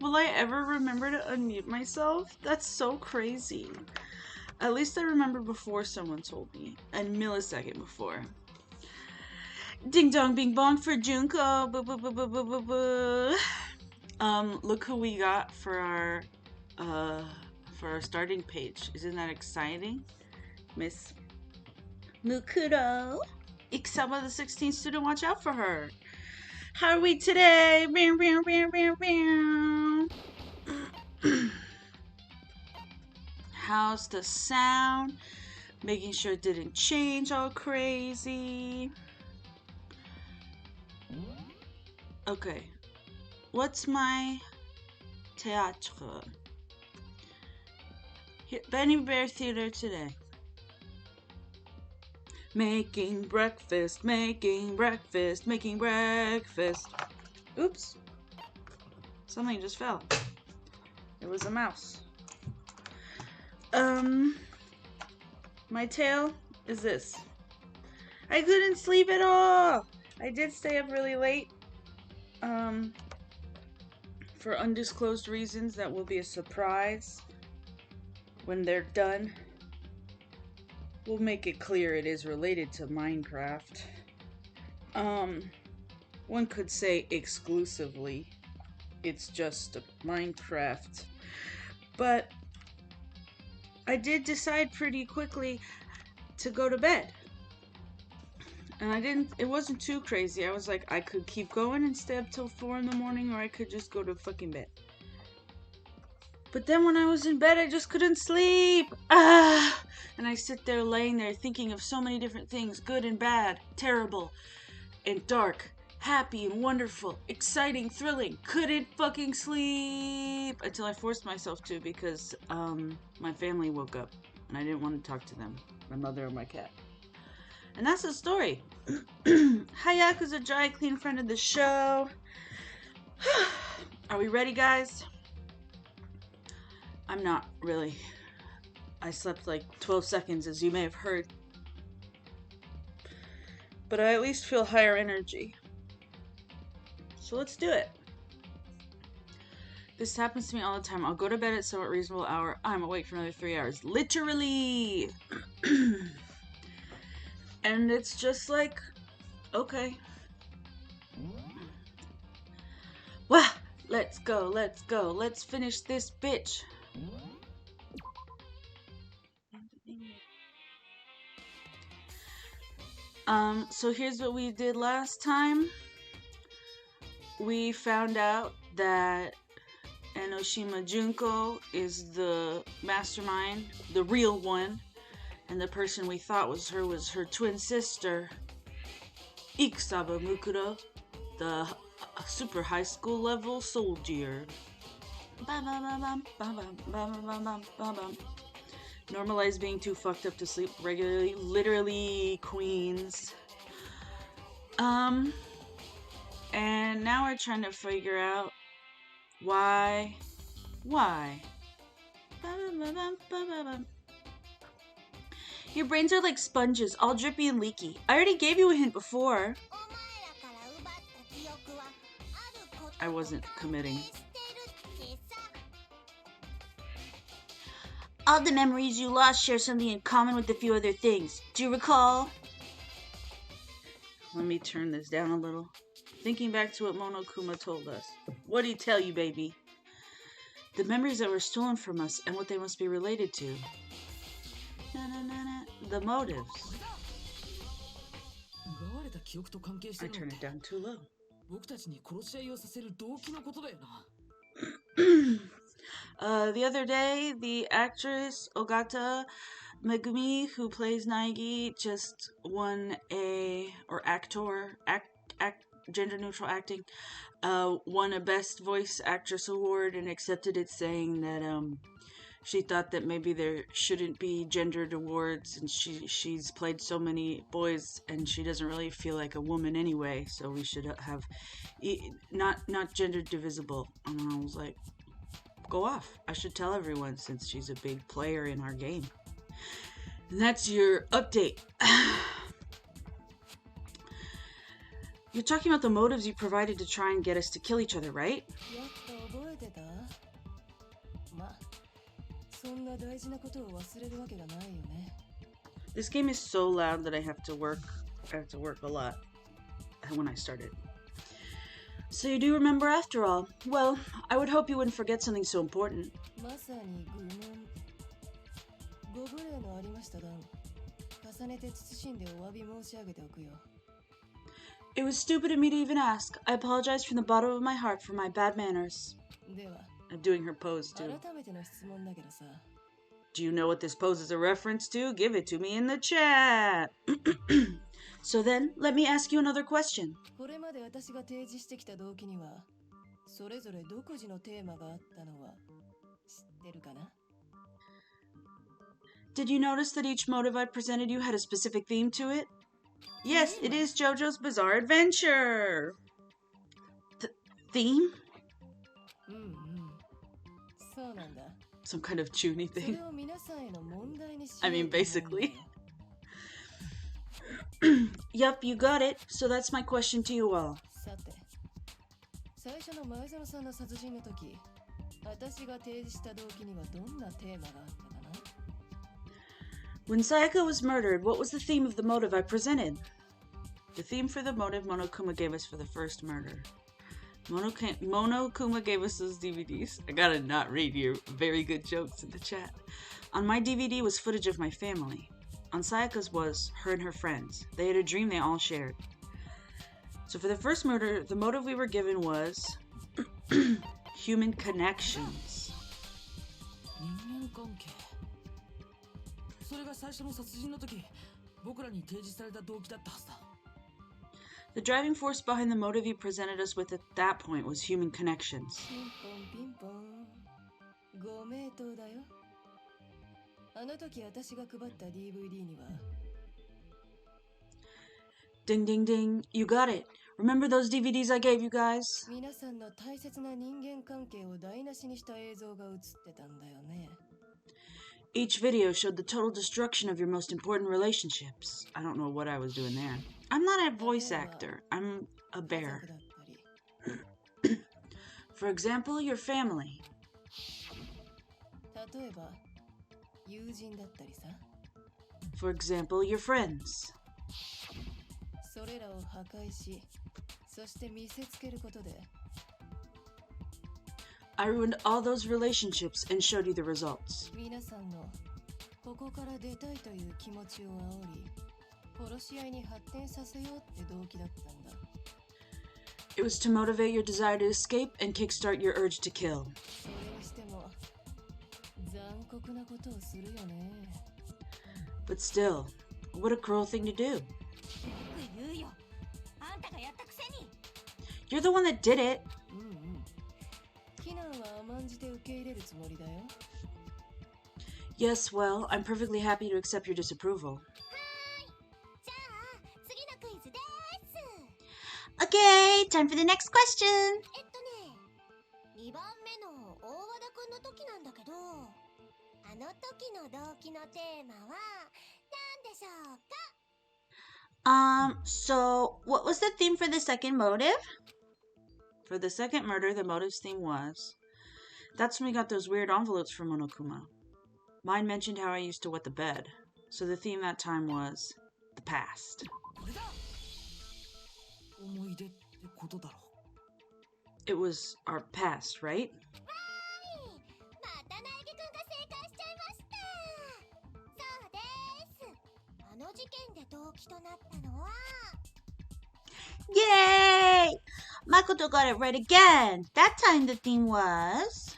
Will I ever remember to unmute myself? That's so crazy. At least I remember before someone told me. A millisecond before. Ding dong bing bong for Junko. Boo, boo, boo, boo, boo, boo, boo. Look who we got for our starting page. Isn't that exciting? Miss Mukuro. Ikisama the 16th student, watch out for her. How are we today? How's the sound? Making sure it didn't change all crazy. Okay. What's my théâtre? Benny Bear Theater today. Making breakfast, making breakfast, making breakfast. Oops. Something just fell. It was a mouse. My tale is this. I couldn't sleep at all. I did stay up really late. For undisclosed reasons that will be a surprise when they're done. We'll make it clear it is related to Minecraft. One could say exclusively. It's just Minecraft. But I did decide pretty quickly to go to bed. And it wasn't too crazy. I was like, I could keep going and stay up till 4 in the morning, or I could just go to fucking bed. But then when I was in bed, I just couldn't sleep. And I sit there laying there thinking of so many different things, good and bad, terrible and dark, happy and wonderful, exciting, thrilling. Couldn't fucking sleep until I forced myself to because my family woke up and I didn't want to talk to them, my mother or my cat. And that's the story. Hayaka's a dry clean friend of the show. Are we ready, guys? I'm not really. I slept like 12 seconds, as you may have heard. But I at least feel higher energy. So let's do it. This happens to me all the time. I'll go to bed at somewhat reasonable hour. I'm awake for another 3 hours. Literally! And it's just like, okay. Well, let's go. Let's finish this bitch. So here's what we did last time. We found out that Enoshima Junko is the mastermind, the real one, and the person we thought was her twin sister, Ikisaba Mukuro, the super high school level soldier. Normalize being too fucked up to sleep regularly. Literally, queens. And now we're trying to figure out why. Your brains are like sponges, all drippy and leaky. I already gave you a hint before. I wasn't committing. All the memories you lost share something in common with a few other things. Do you recall? Let me turn this down a little. Thinking back to what Monokuma told us. What'd he tell you, baby? The memories that were stolen from us and what they must be related to. The motives. I turned it down too low. The other day, the actress Ogata Megumi, who plays Naegi, just won gender neutral acting, won a Best Voice Actress award and accepted it, saying that she thought that maybe there shouldn't be gendered awards, and she's played so many boys and she doesn't really feel like a woman anyway, so we should have not gender divisible. And I was like, go off. I should tell everyone since she's a big player in our game. And that's your update. You're talking about the motives you provided to try and get us to kill each other, right? This game is so loud that I have to work a lot when I started. So you do remember after all. Well, I would hope you wouldn't forget something so important. It was stupid of me to even ask. I apologize from the bottom of my heart for my bad manners. I'm doing her pose too. Do you know what this pose is a reference to? Give it to me in the chat. So then, let me ask you another question. Did you notice that each motive I presented you had a specific theme to it? Yes, it is JoJo's Bizarre Adventure! Theme? Some kind of chuny thing. I mean, basically. Yup, you got it. So that's my question to you all. When Sayaka was murdered, what was the theme of the motive I presented? The theme for the motive Monokuma gave us for the first murder. Monokuma gave us those DVDs. I gotta not read your very good jokes in the chat. On my DVD was footage of my family. On Sayaka's was her and her friends. They had a dream they all shared. So for the first murder, the motive we were given was human connections. The driving force behind the motive you presented us with at that point was human connections. Ding ding ding, you got it. Remember those DVDs I gave you guys? Each video showed the total destruction of your most important relationships. I don't know what I was doing there. I'm not a voice actor. I'm a bear. For example, your family. For example, your friends. I ruined all those relationships and showed you the results. It was to motivate your desire to escape and kickstart your urge to kill. But still, what a cruel thing to do. You're the one that did it. Yes, well, I'm perfectly happy to accept your disapproval. Okay, time for the next question. So what was the theme for the second motive? For the second murder, the motive's theme was... That's when we got those weird envelopes from Monokuma. Mine mentioned how I used to wet the bed. So the theme that time was... the past. It was our past, right? Yay! Makoto got it right again. That time the theme was...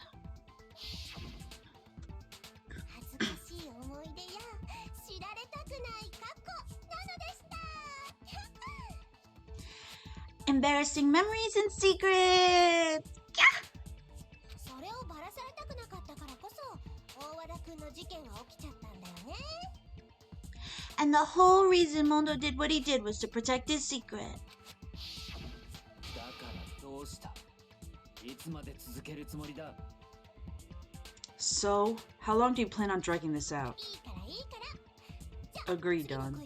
embarrassing memories and secrets. Yeah! And the whole reason Mondo did what he did was to protect his secret. So, how long do you plan on dragging this out? Agreed, Don.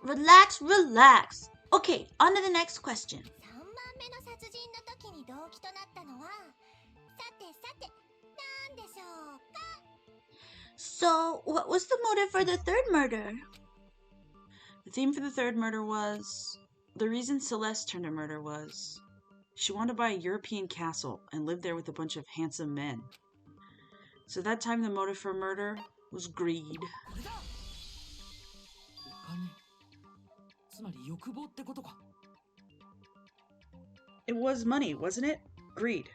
Relax, relax. Okay, on to the next question. So, what was the motive for the third murder? The theme for the third murder was... The reason Celeste turned to murder was... She wanted to buy a European castle and live there with a bunch of handsome men. So that time the motive for murder was greed. It was money, wasn't it? Greed.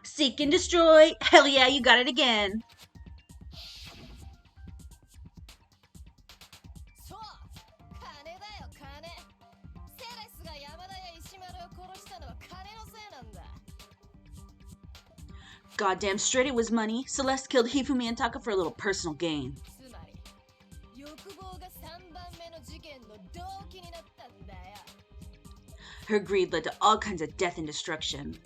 Seek and destroy! Hell yeah, you got it again! Goddamn straight it was money. Celeste killed Hifumi and Taka for a little personal gain. Her greed led to all kinds of death and destruction.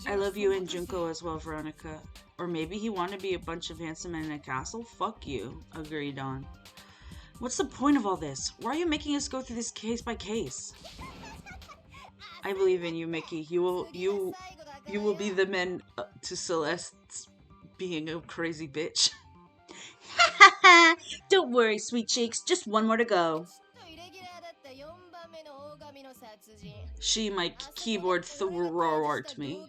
I love you and Junko as well, Veronica. Or maybe he wanted to be a bunch of handsome men in a castle? Fuck you, agreed Dawn. What's the point of all this? Why are you making us go through this case by case? I believe in you, Mickey. You will be the men to Celeste's being a crazy bitch. Don't worry, sweet cheeks. Just one more to go. She, my keyboard thwarted me.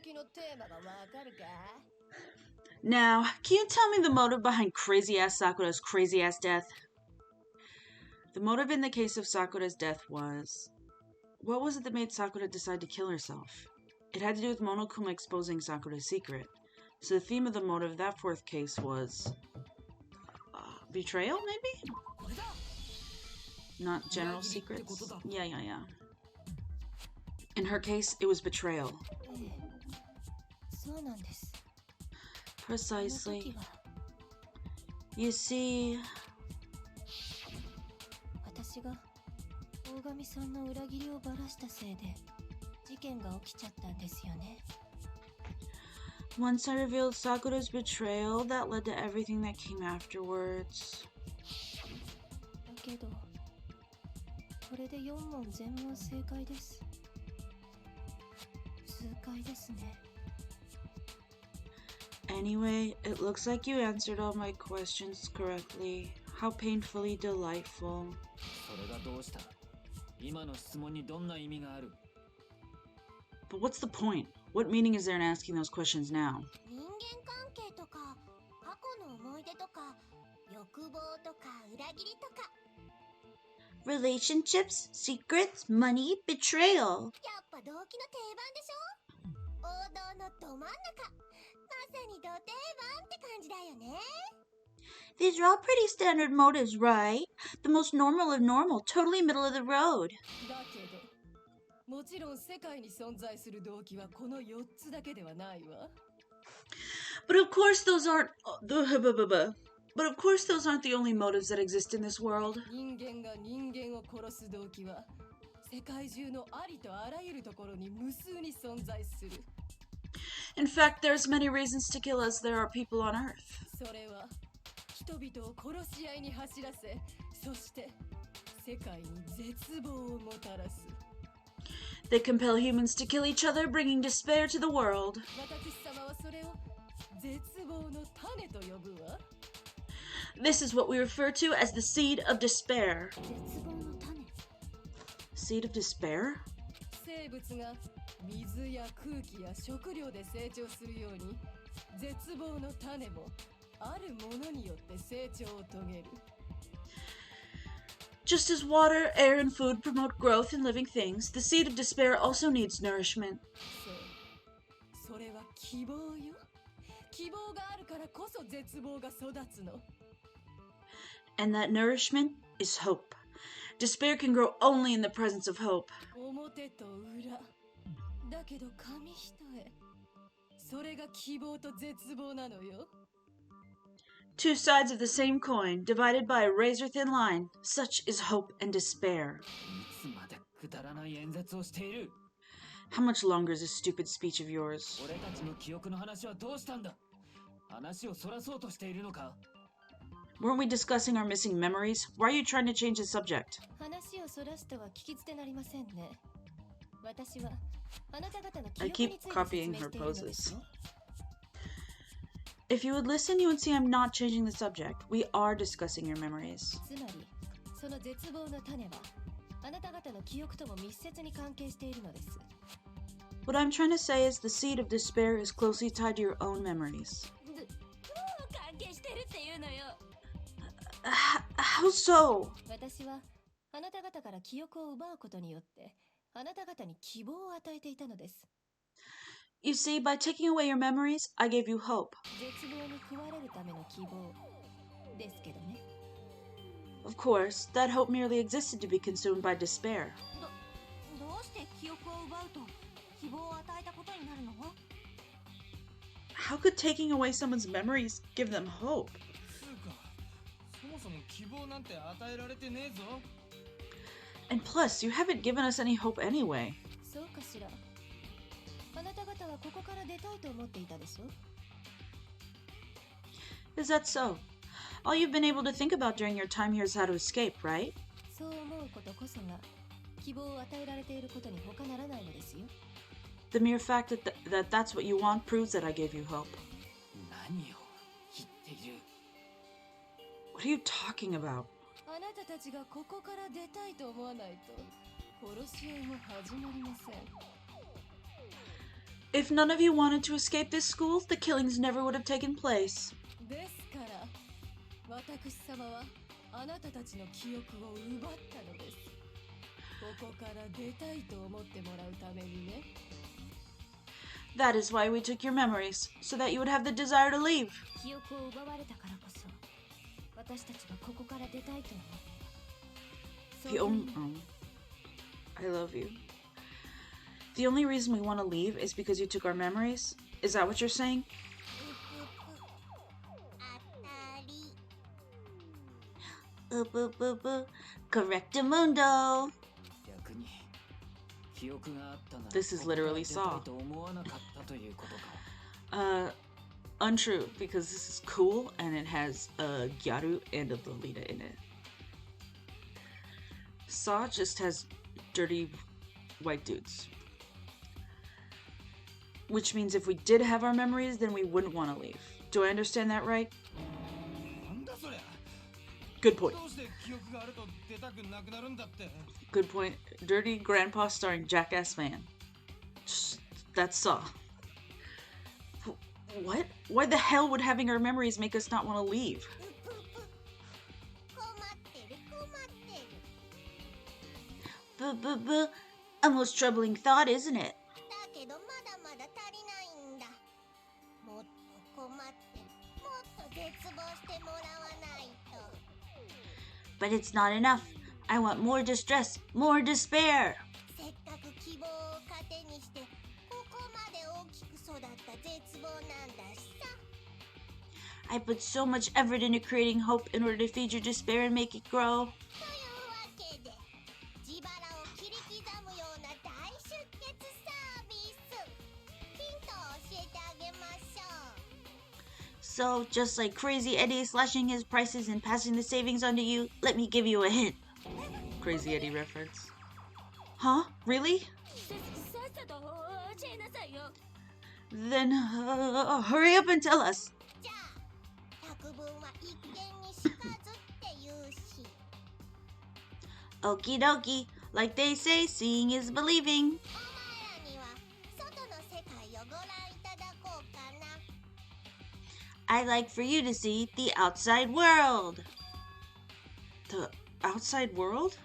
Now, can you tell me the motive behind crazy-ass Sakura's crazy-ass death? The motive in the case of Sakura's death was... What was it that made Sakura decide to kill herself? It had to do with Monokuma exposing Sakura's secret. So the theme of the motive of that fourth case was... betrayal, maybe? Not general secrets? Yeah. In her case, it was betrayal. Precisely. You see... Once I revealed Sakura's betrayal, that led to everything that came afterwards. Anyway, it looks like you answered all my questions correctly. How painfully delightful. But what's the point? What meaning is there in asking those questions now? Relationships, secrets, money, betrayal. These are all pretty standard motives, right? The most normal of normal, totally middle of the road. But of course those aren't the only motives that exist in this world. In fact, there's many reasons to kill as there are people on Earth. They compel humans to kill each other, bringing despair to the world. This is what we refer to as the seed of despair. Seed of despair? Just as water, air, and food promote growth in living things, the seed of despair also needs nourishment. And that nourishment is hope. Despair can grow only in the presence of hope. Two sides of the same coin, divided by a razor-thin line. Such is hope and despair. How much longer is this stupid speech of yours? Weren't we discussing our missing memories? Why are you trying to change the subject? I keep copying her poses. If you would listen, you would see I'm not changing the subject. We are discussing your memories. What I'm trying to say is the seed of despair is closely tied to your own memories. How so? You see, by taking away your memories, I gave you hope. Of course, that hope merely existed to be consumed by despair. How could taking away someone's memories give them hope? And plus, you haven't given us any hope anyway. Is that so? All you've been able to think about during your time here is how to escape, right? The mere fact that that's what you want proves that I gave you hope. What are you talking about? If none of you wanted to escape this school, the killings never would have taken place. That is why we took your memories, so that you would have the desire to leave. I love you. The only reason we want to leave is because you took our memories? Is that what you're saying? Correctamundo! This is literally Saw. Untrue, because this is cool and it has a Gyaru and a Lolita in it. Saw just has dirty white dudes. Which means if we did have our memories, then we wouldn't want to leave. Do I understand that right? Good point. Good point. Dirty Grandpa starring Jackass Man. That's Saw. What? Why the hell would having our memories make us not want to leave? A most troubling thought, isn't it? But it's not enough. I want more distress, more despair. I put so much effort into creating hope in order to feed your despair and make it grow. So, just like Crazy Eddie slashing his prices and passing the savings on to you, let me give you a hint. Crazy Eddie reference. Huh? Really? Then, hurry up and tell us. Okie dokie. Like they say, seeing is believing. I'd like for you to see the outside world. The outside world?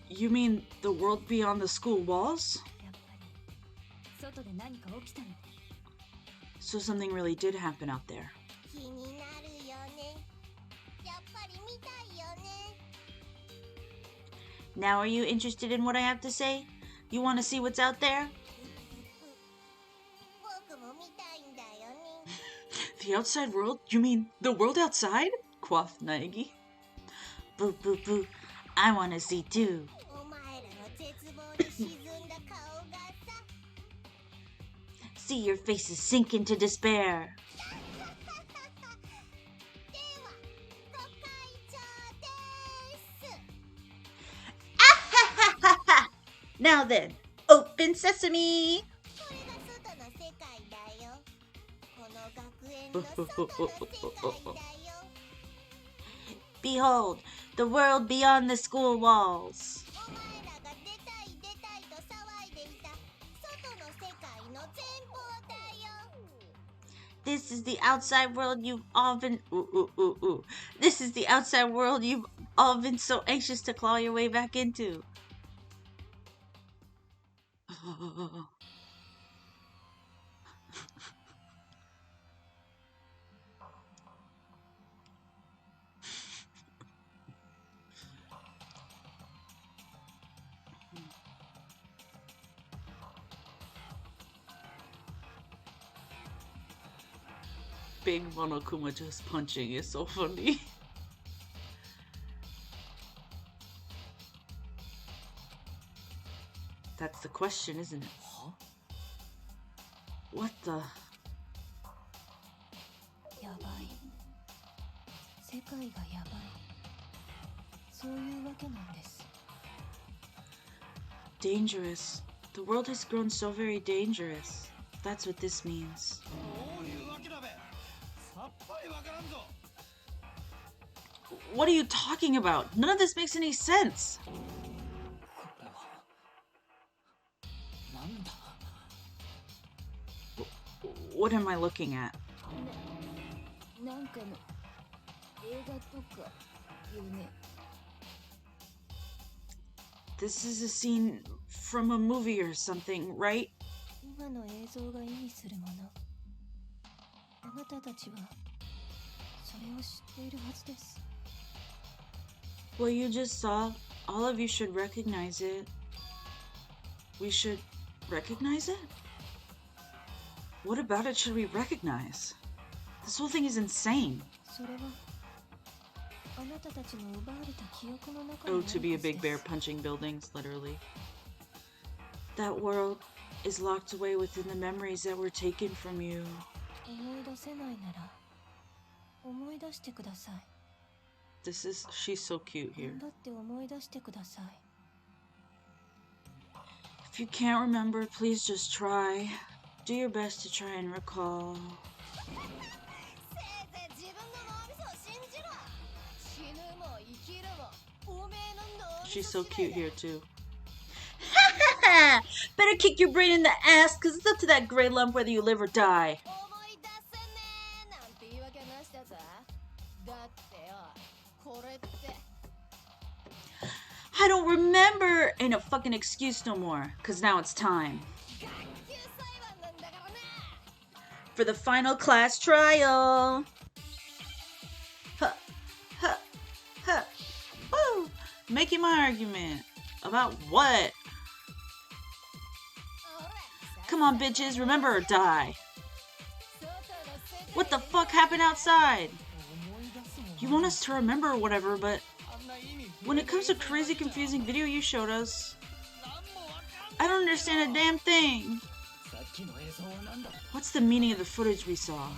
You mean the world beyond the school walls? So something really did happen out there. Now are you interested in what I have to say? You want to see what's out there? The outside world? You mean the world outside? Quoth Naegi. Boo boo boo. I want to see too. See your faces sink into despair. Now then, open sesame! Behold, the world beyond the school walls. This is the outside world you've all been... This is the outside world you've all been so anxious to claw your way back into. Big Monokuma just punching is so funny. That's the question, isn't it? Huh? What the? Dangerous. The world has grown so very dangerous. That's what this means. What are you talking about? None of this makes any sense. What am I looking at? This is a scene from a movie or something, right? Well, you just saw. All of you should recognize it. We should recognize it? What about it should we recognize? This whole thing is insane. Oh, to be a big bear punching buildings, literally. That world is locked away within the memories that were taken from you. She's so cute here. If you can't remember, please just try. Do your best to try and recall. She's so cute here too. Better kick your brain in the ass, cause it's up to that gray lump whether you live or die. I don't remember! Ain't a fucking excuse no more, cause now it's time for the final class trial. Huh, huh, huh. Woo! Making my argument. About what? Come on, bitches, remember or die. What the fuck happened outside? You want us to remember or whatever, but when it comes to crazy confusing video you showed us, I don't understand a damn thing. What's the meaning of the footage we saw?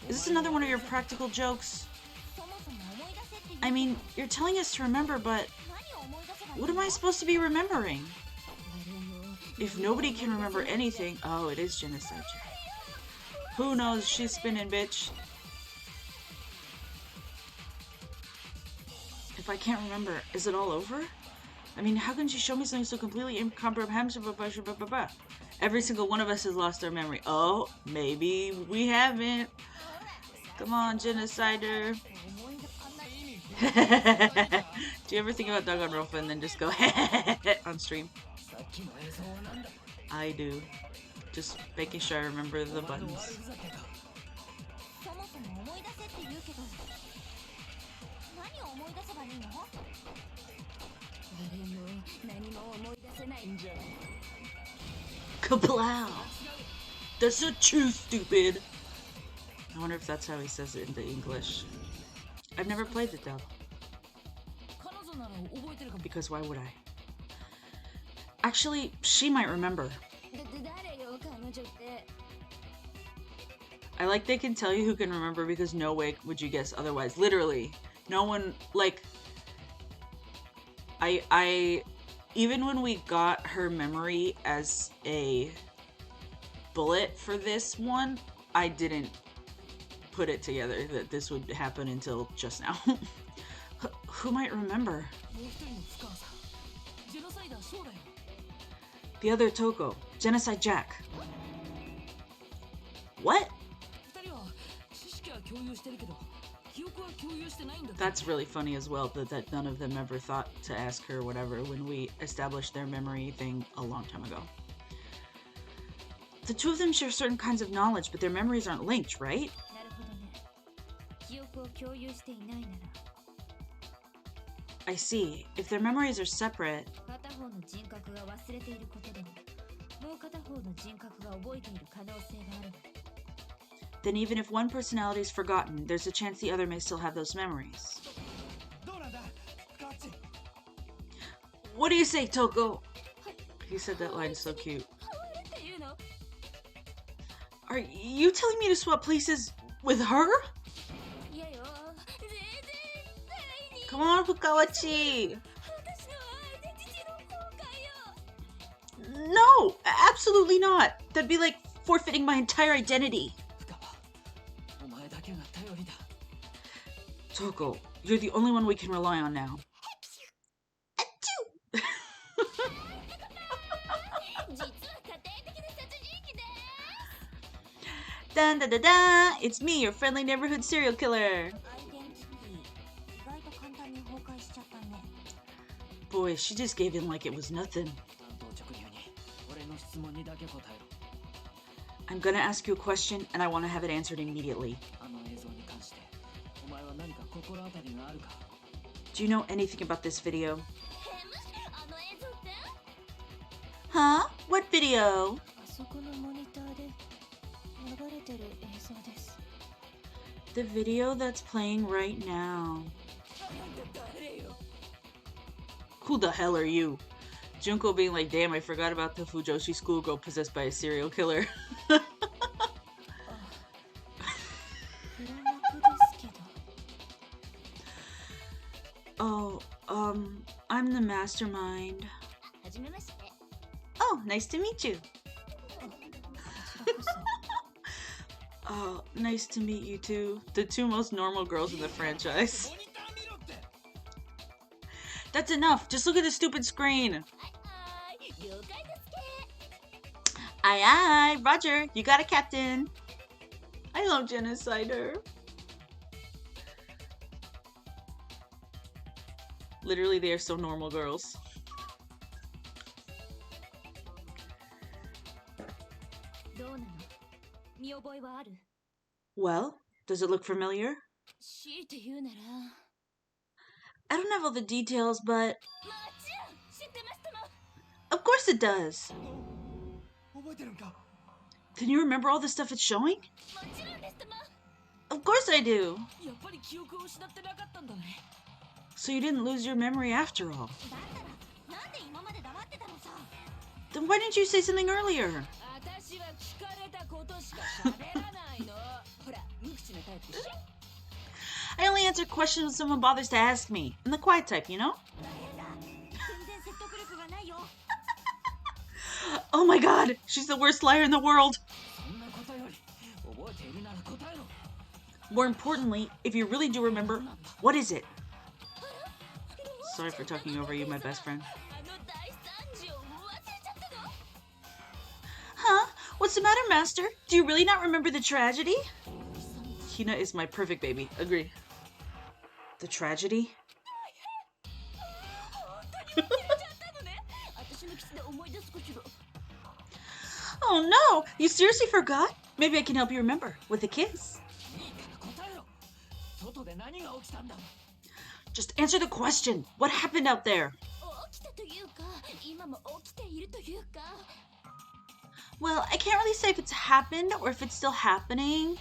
Is this another one of your practical jokes? I mean, you're telling us to remember, but what am I supposed to be remembering? If nobody can remember anything... Oh, it is genocide. Who knows? She's spinning, bitch. If I can't remember, is it all over? I mean, how can she show me something so completely incomprehensible? Every single one of us has lost our memory. Oh, maybe we haven't. Come on, genocider. Do you ever think about Danganronpa and then just go on stream? I do. Just making sure I remember the buttons. Kablow! That's not true, stupid! I wonder if that's how he says it in the English. I've never played it though. Because why would I? Actually, she might remember. I like they can tell you who can remember because no way would you guess otherwise. Literally. No one, like... even when we got her memory as a bullet for this one, I didn't put it together that this would happen until just now. Who might remember? The other Toko, Genocide Jack. What? That's really funny as well, that none of them ever thought to ask her whatever when we established their memory thing a long time ago. The two of them share certain kinds of knowledge, but their memories aren't linked, right? I see. If their memories are separate... Then even if one personality is forgotten, there's a chance the other may still have those memories. What do you say, Toko? He said that line so cute. Are you telling me to swap places with her? Come on, Fukawachi! No! Absolutely not! That'd be like forfeiting my entire identity. Toko, you're the only one we can rely on now. Dun da da da! It's me, your friendly neighborhood serial killer. Boy, she just gave in like it was nothing. I'm gonna ask you a question, and I want to have it answered immediately. Do you know anything about this video? Huh? What video? The video that's playing right now. Who the hell are you? Junko being like, damn, I forgot about the Fujoshi schoolgirl possessed by a serial killer. Oh, I'm the mastermind. Oh, nice to meet you. Oh, nice to meet you too. The two most normal girls in the franchise. That's enough. Just look at the stupid screen. Aye aye, Roger. You got it, Captain. I love Genocider. Literally, they are so normal girls. Well, does it look familiar? I don't have all the details, but... Of course it does! Can you remember all the stuff it's showing? Of course I do! So you didn't lose your memory after all. Then why didn't you say something earlier? I only answer questions when someone bothers to ask me. I'm the quiet type, you know? Oh my god, she's the worst liar in the world. More importantly, if you really do remember, what is it? Sorry for talking over you, my best friend. Huh? What's the matter, Master? Do you really not remember the tragedy? Hina is my perfect baby. Agree. The tragedy? Oh no! You seriously forgot? Maybe I can help you remember with a kiss. Just answer the question. What happened out there? Well, I can't really say if it's happened or if it's still happening.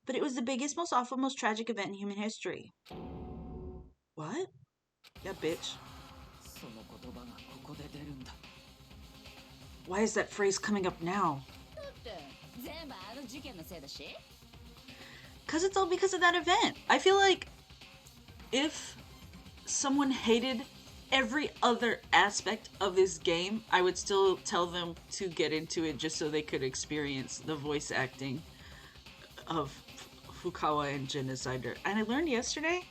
But it was the biggest, most awful, most tragic event in human history. What? Yeah, bitch. Why is that phrase coming up now? Because it's all because of that event. I feel like if someone hated every other aspect of this game, I would still tell them to get into it just so they could experience the voice acting of Fukawa and Genocider. And I learned yesterday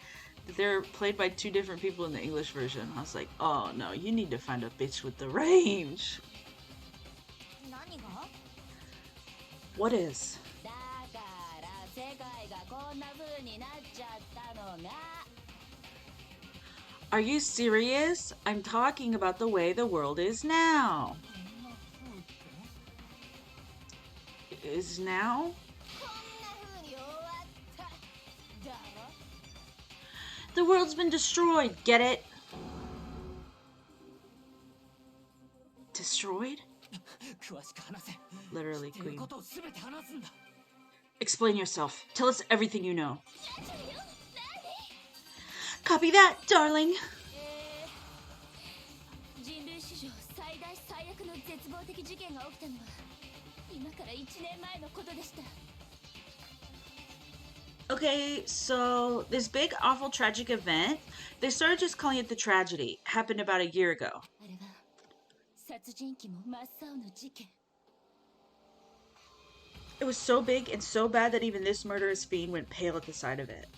that they're played by two different people in the English version. I was like, oh no, you need to find a bitch with the range. What is? Are you serious? I'm talking about the way the world is now. Is now? The world's been destroyed, get it? Destroyed? Literally, queen. Explain yourself. Tell us everything you know. Copy that, darling. Okay, so this big, awful, tragic event, they started just calling it the tragedy. Happened about a year ago. It was so big and so bad that even this murderous fiend went pale at the sight of it.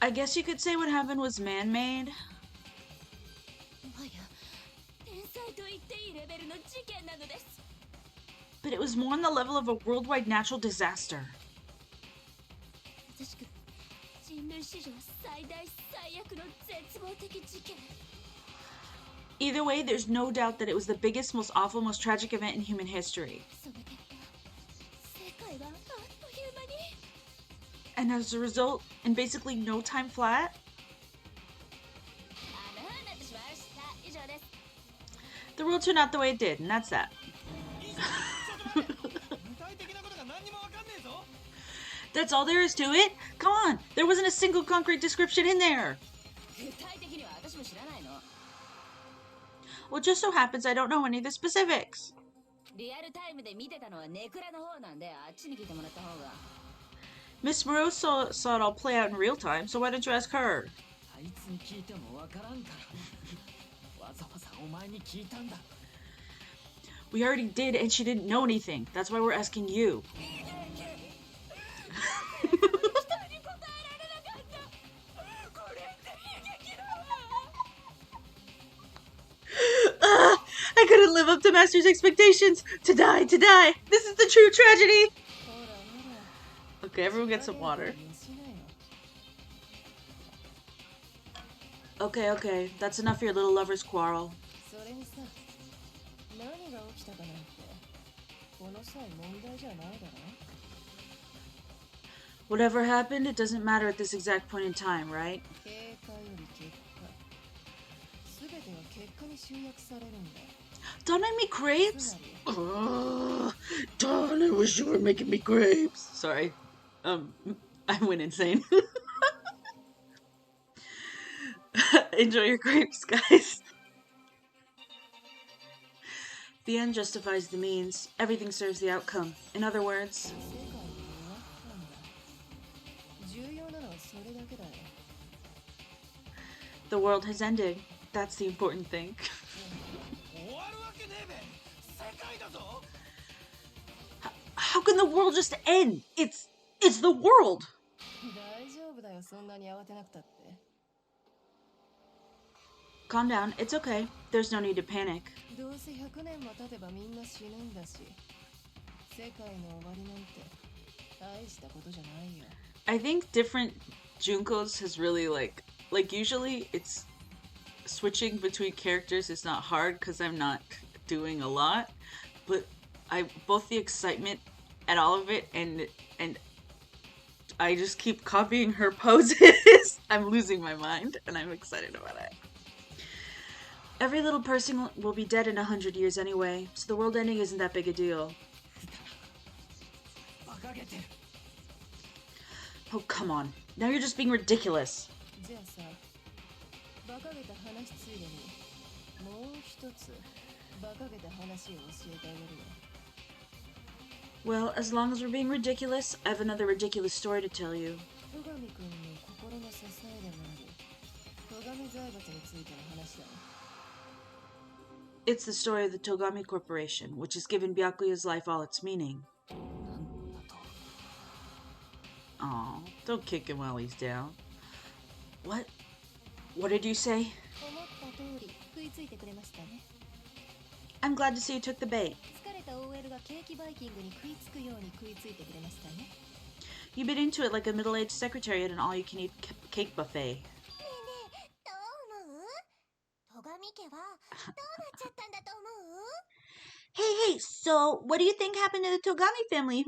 I guess you could say what happened was man-made. But it was more on the level of a worldwide natural disaster. Either way, there's no doubt that it was the biggest, most awful, most tragic event in human history. And as a result, in basically no time flat, the world turned out the way it did, and that's that. That's all there is to it? Come on, there wasn't a single concrete description in there. Well, it just so happens I don't know any of the specifics. Miss Moreau saw it all play out in real time, so why don't you ask her? We already did, and she didn't know anything. That's why we're asking you. I couldn't live up to Master's expectations. To die. This is the true tragedy. Okay, everyone get some water. Okay. That's enough of your little lover's quarrel. Whatever happened, it doesn't matter at this exact point in time, right? Don't make me grapes? Darn, I wish you were making me grapes. Sorry. I went insane. Enjoy your grapes, guys. The end justifies the means. Everything serves the outcome. In other words, the world has ended. That's the important thing. How can the world just end? It's the world. Calm down. It's okay. There's no need to panic. I think different Junkos has really like usually it's switching between characters is not hard because I'm not doing a lot, but both the excitement and all of it and I just keep copying her poses. I'm losing my mind and I'm excited about it. Every little person will be dead in 100 years anyway, so the world ending isn't that big a deal. Oh, come on. Now you're just being ridiculous. Well, as long as we're being ridiculous, I have another ridiculous story to tell you. It's the story of the Togami Corporation, which has given Byakuya's life all its meaning. Aw, don't kick him while he's down. What? What did you say? I'm glad to see you took the bait. You've been into it like a middle-aged secretary at an all-you-can-eat cake buffet. Hey, so what do you think happened to the Togami family,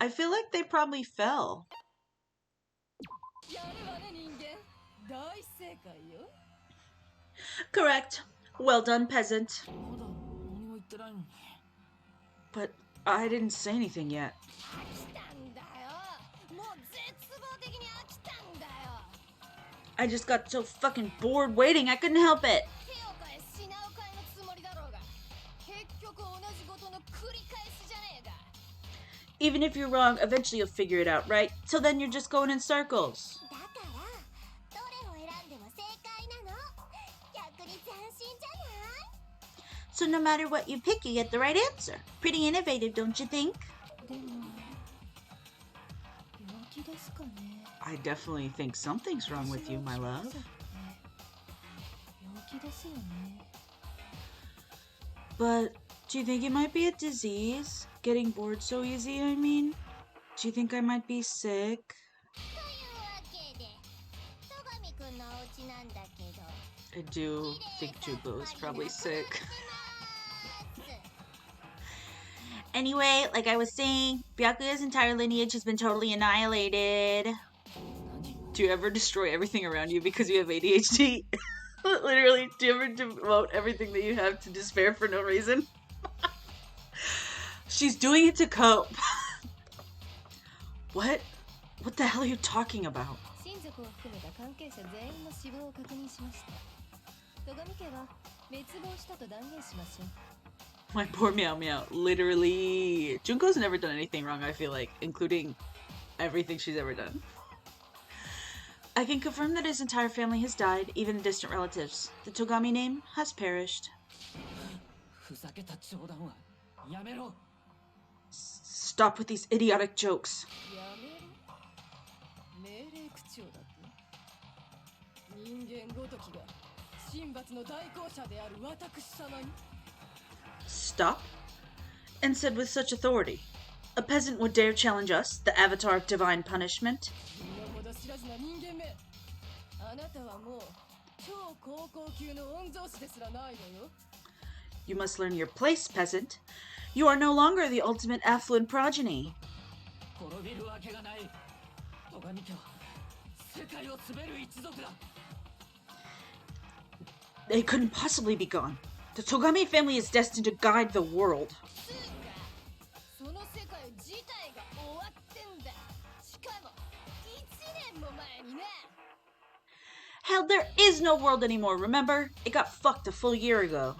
I feel like they probably fell. Correct. Well done, peasant. But I didn't say anything yet. I just got so fucking bored waiting, I couldn't help it. Even if you're wrong, eventually you'll figure it out, right? Till then you're just going in circles. So no matter what you pick, you get the right answer. Pretty innovative, don't you think? I definitely think something's wrong with you, my love. But do you think it might be a disease? Getting bored so easy, I mean? Do you think I might be sick? I do think Jubo is probably sick. Anyway, like I was saying, Byakuya's entire lineage has been totally annihilated. Do you ever destroy everything around you because you have ADHD? Literally, do you ever devote everything that you have to despair for no reason? She's doing it to cope. What? What the hell are you talking about? My poor Meow Meow. Literally. Junko's never done anything wrong, I feel like, including everything she's ever done. I can confirm that his entire family has died, even distant relatives. The Togami name has perished. Stop with these idiotic jokes. Stop? And said with such authority. A peasant would dare challenge us, the avatar of divine punishment? You must learn your place, peasant. You are no longer the ultimate affluent progeny. They couldn't possibly be gone. The Togami family is destined to guide the world. Hell, there is no world anymore, remember? It got fucked a full year ago.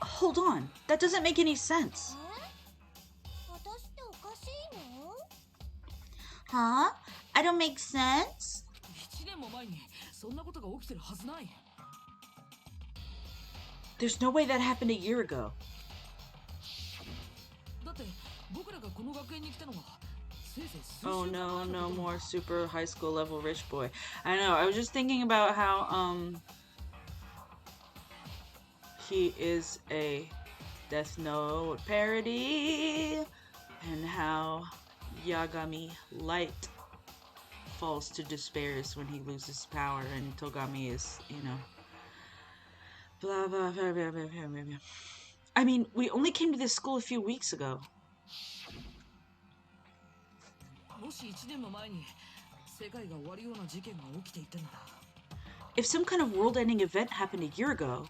Hold on, that doesn't make any sense. Huh? I don't make sense? There's no way that happened a year ago. Oh no, no more super high school level rich boy. I know, I was just thinking about how, he is a Death Note parody, and how Yagami Light falls to despair when he loses power, and Togami is, you know, blah, blah, blah, blah, blah, blah, blah. I mean, we only came to this school a few weeks ago. If some kind of world-ending event happened a year ago,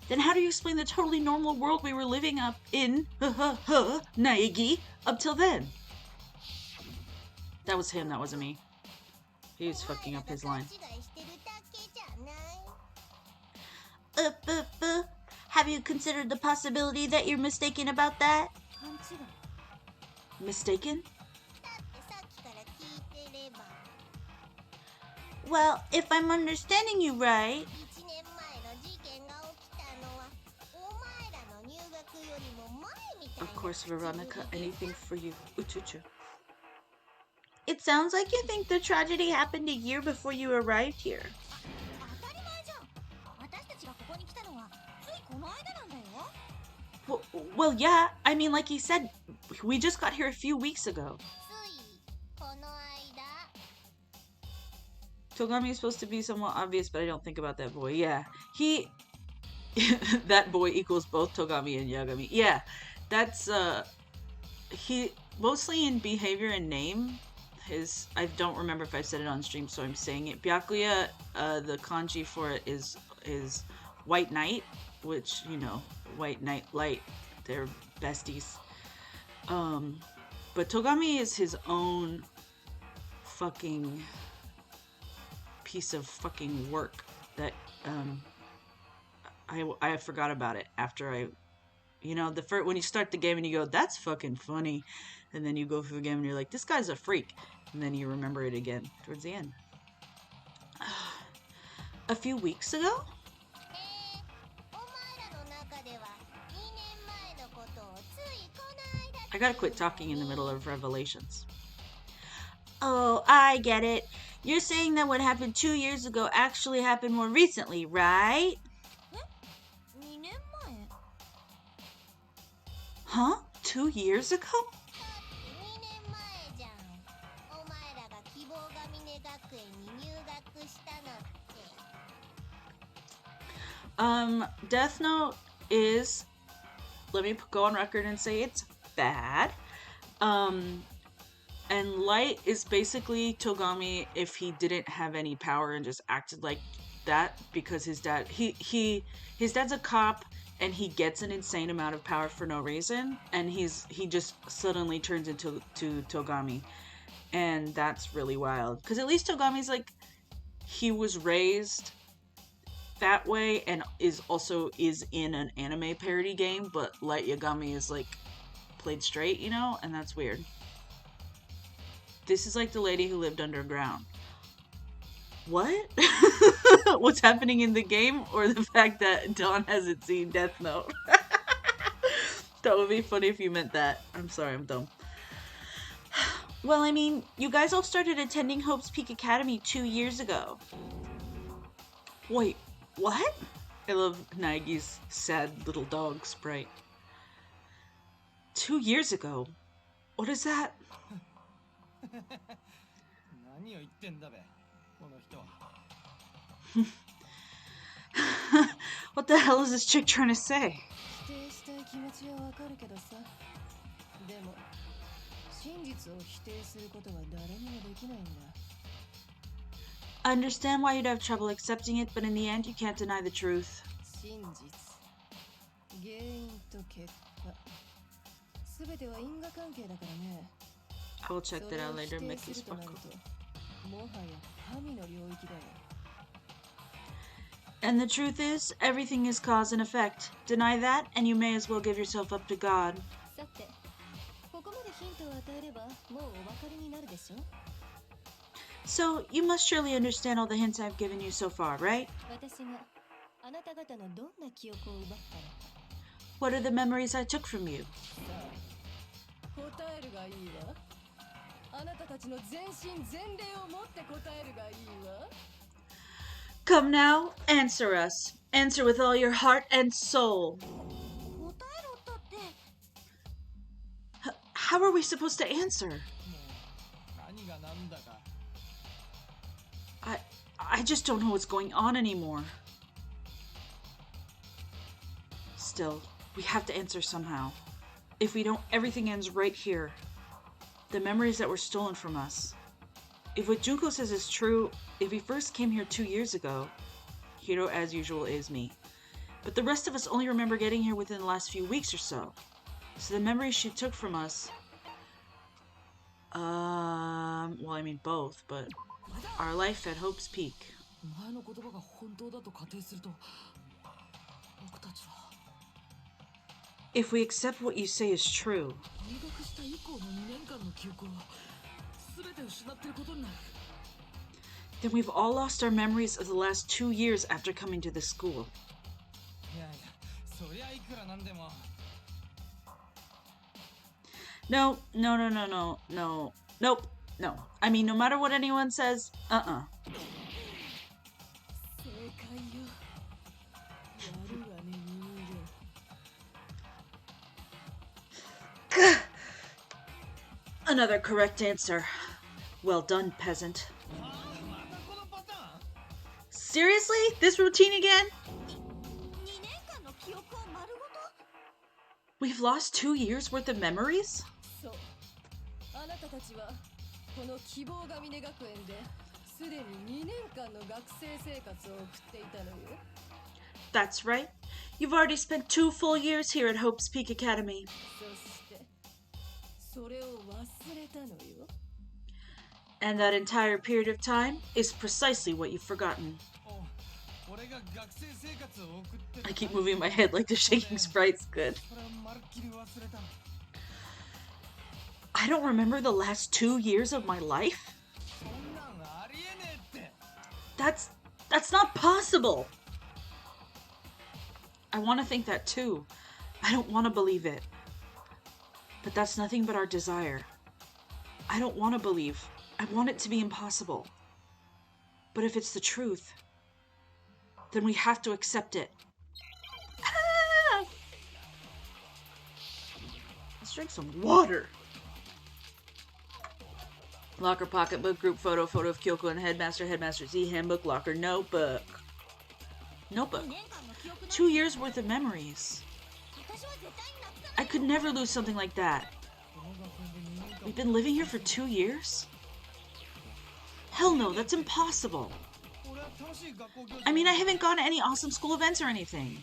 then how do you explain the totally normal world we were living up in, Naegi, up till then? That was him, that wasn't me. He was fucking up his line. Have you considered the possibility that you're mistaken about that? Mistaken? Well, if I'm understanding you right... Of course, Veronica, anything for you. Uchuchu. It sounds like you think the tragedy happened a year before you arrived here. Well, yeah. I mean, like he said, we just got here a few weeks ago. Togami is supposed to be somewhat obvious, but I don't think about that boy. Yeah. That boy equals both Togami and Yagami. Yeah. That's, he, mostly in behavior and name. I don't remember if I said it on stream, so I'm saying it. Byakuya, the kanji for it is White Knight, which, you know, White Knight Light, they're besties. But Togami is his own fucking piece of fucking work that, I forgot about it after you know, when you start the game and you go, that's fucking funny, and then you go through the game and you're like, this guy's a freak, and then you remember it again towards the end. A few weeks ago? I gotta quit talking in the middle of revelations. Oh, I get it. You're saying that what happened 2 years ago actually happened more recently, right? Huh? 2 years ago? Death Note is, let me go on record and say it's bad. And Light is basically Togami if he didn't have any power and just acted like that because his dad's a cop and he gets an insane amount of power for no reason, and he just suddenly turns into Togami, and that's really wild. Because at least Togami's like, he was raised that way and is in an anime parody game, but Light Yagami is like played straight, you know, and that's weird. This is like the lady who lived underground. What? What's happening in the game, or the fact that Dawn hasn't seen Death Note? That would be funny if you meant that. I'm sorry, I'm dumb. Well, I mean, you guys all started attending Hope's Peak Academy 2 years ago. Wait, what? I love Nagi's sad little dog sprite. 2 years ago? What is that? What the hell is this chick trying to say? I understand why you'd have trouble accepting it, but in the end, you can't deny the truth. I will check that out later, Mickey's buckle. And the truth is, everything is cause and effect. Deny that, and you may as well give yourself up to God. So, you must surely understand all the hints I've given you so far, right? What are the memories I took from you? Come now, answer us. Answer with all your heart and soul. How are we supposed to answer? I just don't know what's going on anymore. Still, we have to answer somehow. If we don't, everything ends right here. The memories that were stolen from us. If what Junko says is true, if he first came here 2 years ago, Hiro, as usual, is me. But the rest of us only remember getting here within the last few weeks or so. So the memories she took from us... well, I mean both, but... our life at Hope's Peak. If we accept what you say is true, then we've all lost our memories of the last 2 years after coming to the school. No. Nope. No. I mean, no matter what anyone says, Another correct answer. Well done, peasant. Seriously? This routine again? We've lost 2 years worth of memories? That's right. You've already spent 2 full years here at Hope's Peak Academy. And that entire period of time is precisely what you've forgotten. I keep moving my head like the shaking sprite's good. I don't remember the last 2 years of my life? That's not possible! I want to think that too. I don't want to believe it. But that's nothing but our desire. I don't want to believe. I want it to be impossible. But if it's the truth, then we have to accept it. Ah! Let's drink some water. Locker, pocketbook, group photo, photo of Kyoko and Headmaster, Headmaster Z, handbook, locker, notebook. Notebook. 2 years worth of memories. I could never lose something like that. We've been living here for 2 years? Hell no, that's impossible. I mean, I haven't gone to any awesome school events or anything.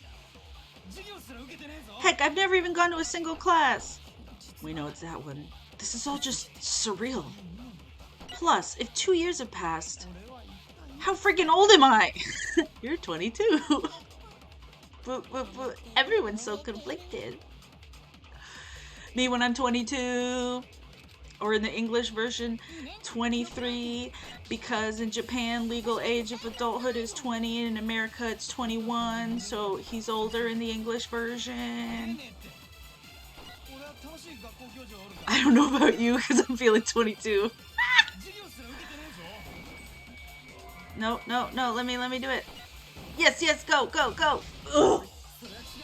Heck, I've never even gone to a single class. We know it's that one. This is all just surreal. Plus, if 2 years have passed, how freaking old am I? You're 22. But everyone's so conflicted. Me when I'm 22, or in the English version, 23, because in Japan, legal age of adulthood is 20, and in America it's 21, so he's older in the English version. I don't know about you, because I'm feeling 22. No, let me do it. Yes, go. Ugh.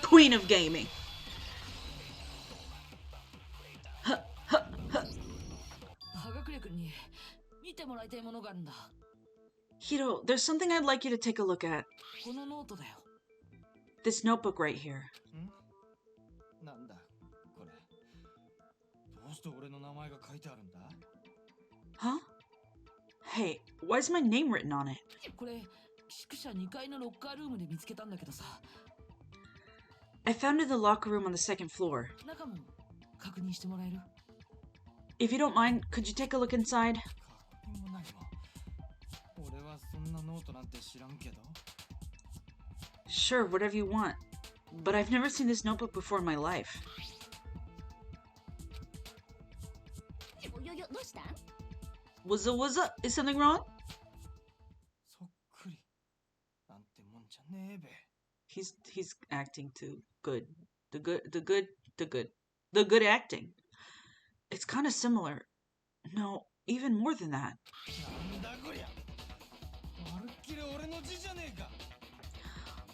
Queen of gaming. Hiro, there's something I'd like you to take a look at. This notebook right here. Huh? Hey, why is my name written on it? I found it in the locker room on the 2nd floor. If you don't mind, could you take a look inside? Sure, whatever you want. But I've never seen this notebook before in my life. What's up? Is something wrong? He's acting too good. The good acting. It's kind of similar. No, even more than that.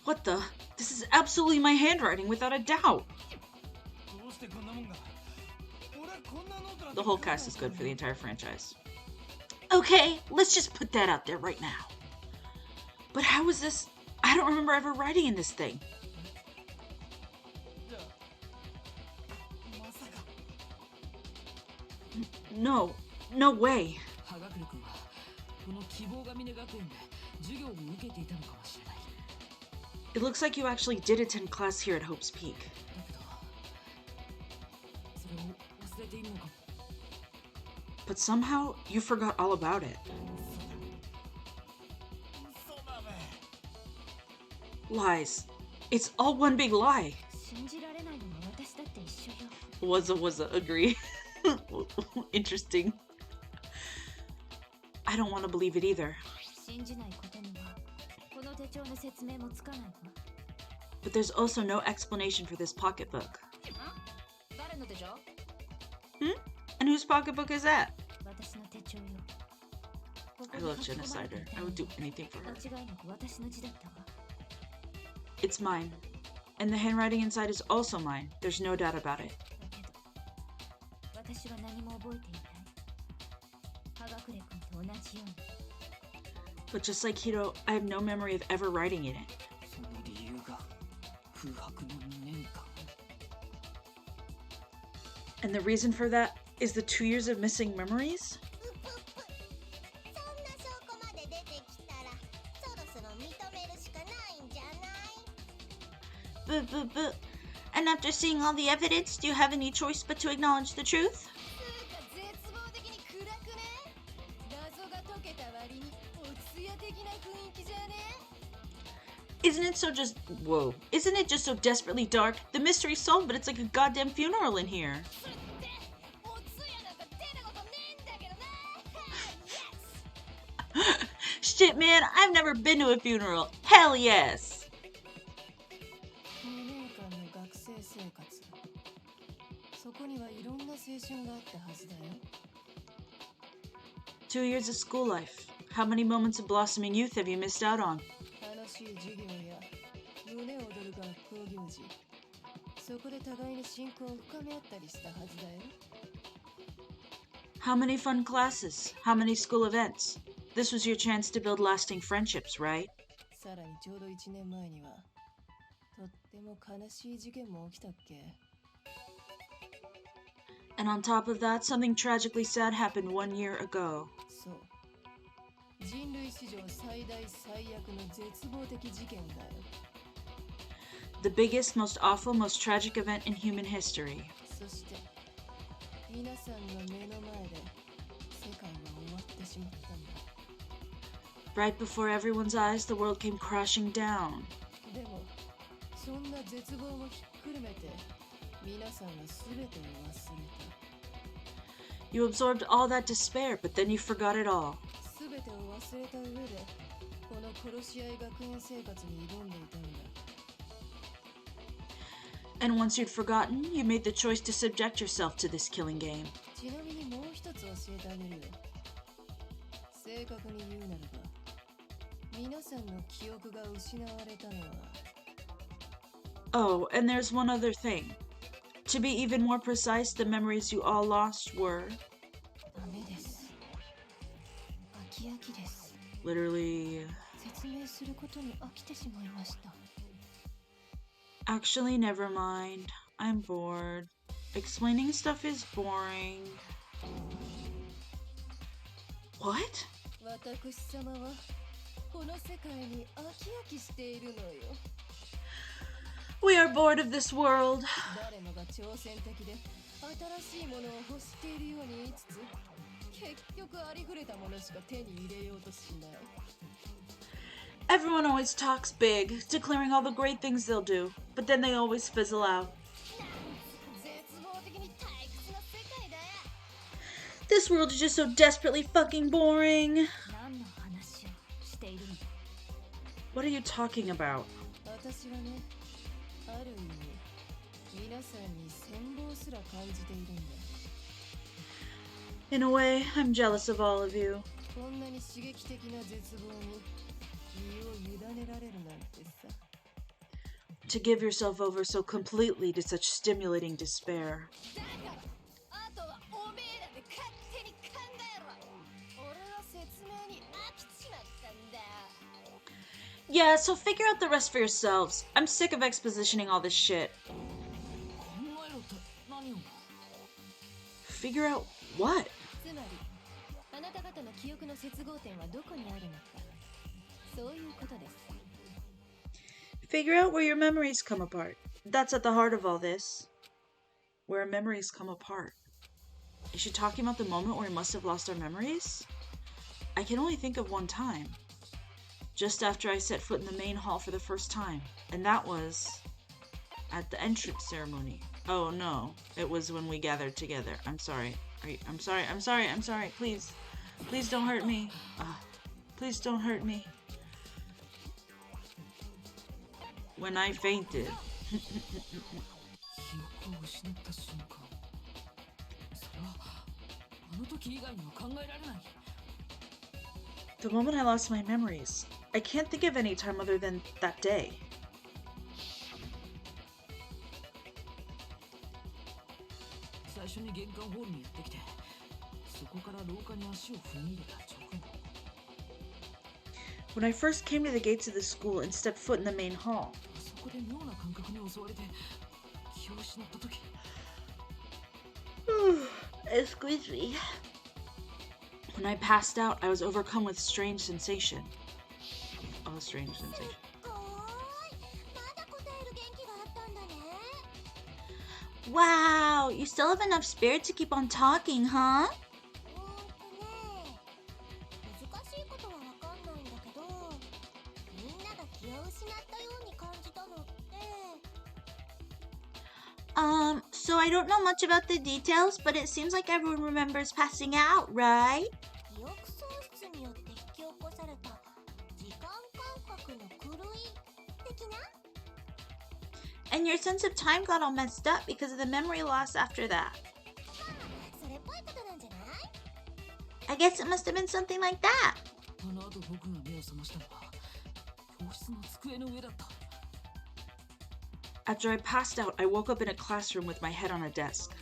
What the? This is absolutely my handwriting without a doubt. The whole cast is good for the entire franchise. Okay, let's just put that out there right now. But how is this? I don't remember ever writing in this thing. No way. It looks like you actually did attend class here at Hope's Peak. But somehow, you forgot all about it. Lies. It's all one big lie. Was agree. Interesting. I don't want to believe it either. But there's also no explanation for this pocketbook. And whose pocketbook is that? I love Genocider. I would do anything for her. It's mine. And the handwriting inside is also mine. There's no doubt about it. But just like Hiro, I have no memory of ever writing in it. And the reason for that is the 2 years of missing memories? And after seeing all the evidence, do you have any choice but to acknowledge the truth? Isn't it just so desperately dark? The mystery's solved, but it's like a goddamn funeral in here. Shit, man, I've never been to a funeral. Hell yes! Two years of school life. How many moments of blossoming youth have you missed out on? How many fun classes? How many school events? This was your chance to build lasting friendships, right? And on top of that, something tragically sad happened 1 year ago. The biggest, most awful, most tragic event in human history. Right before everyone's eyes, the world came crashing down. You absorbed all that despair, but then you forgot it all. And once you'd forgotten, you made the choice to subject yourself to this killing game. Oh, and there's one other thing. To be even more precise, the memories you all lost were... literally... Actually, never mind. I'm bored. Explaining stuff is boring. What? We are bored of this world. Everyone always talks big, declaring all the great things they'll do, but then they always fizzle out. This world is just so desperately fucking boring. What are you talking about? In a way, I'm jealous of all of you. To give yourself over so completely to such stimulating despair. Yeah, so figure out the rest for yourselves. I'm sick of expositioning all this shit. Figure out what? Figure out where your memories come apart. That's at the heart of all this. Where our memories come apart. Is she talking about the moment where we must have lost our memories? I can only think of one time. just after I set foot in the main hall for the first time. And that was at the entrance ceremony. Oh no, it was when we gathered together. I'm sorry. I'm sorry. Please don't hurt me. Please don't hurt me. When I fainted. The moment I lost my memories. I can't think of any time other than that day. When I first came to the gates of the school and stepped foot in the main hall. Excuse me. When I passed out, I was overcome with strange sensation. Oh, strange sensation. Wow, you still have enough spirit to keep on talking, huh? So I don't know much about the details, but it seems like everyone remembers passing out, right? And your sense of time got all messed up because of the memory loss after that. I guess it must have been something like that. After I passed out, I woke up in a classroom with my head on a desk.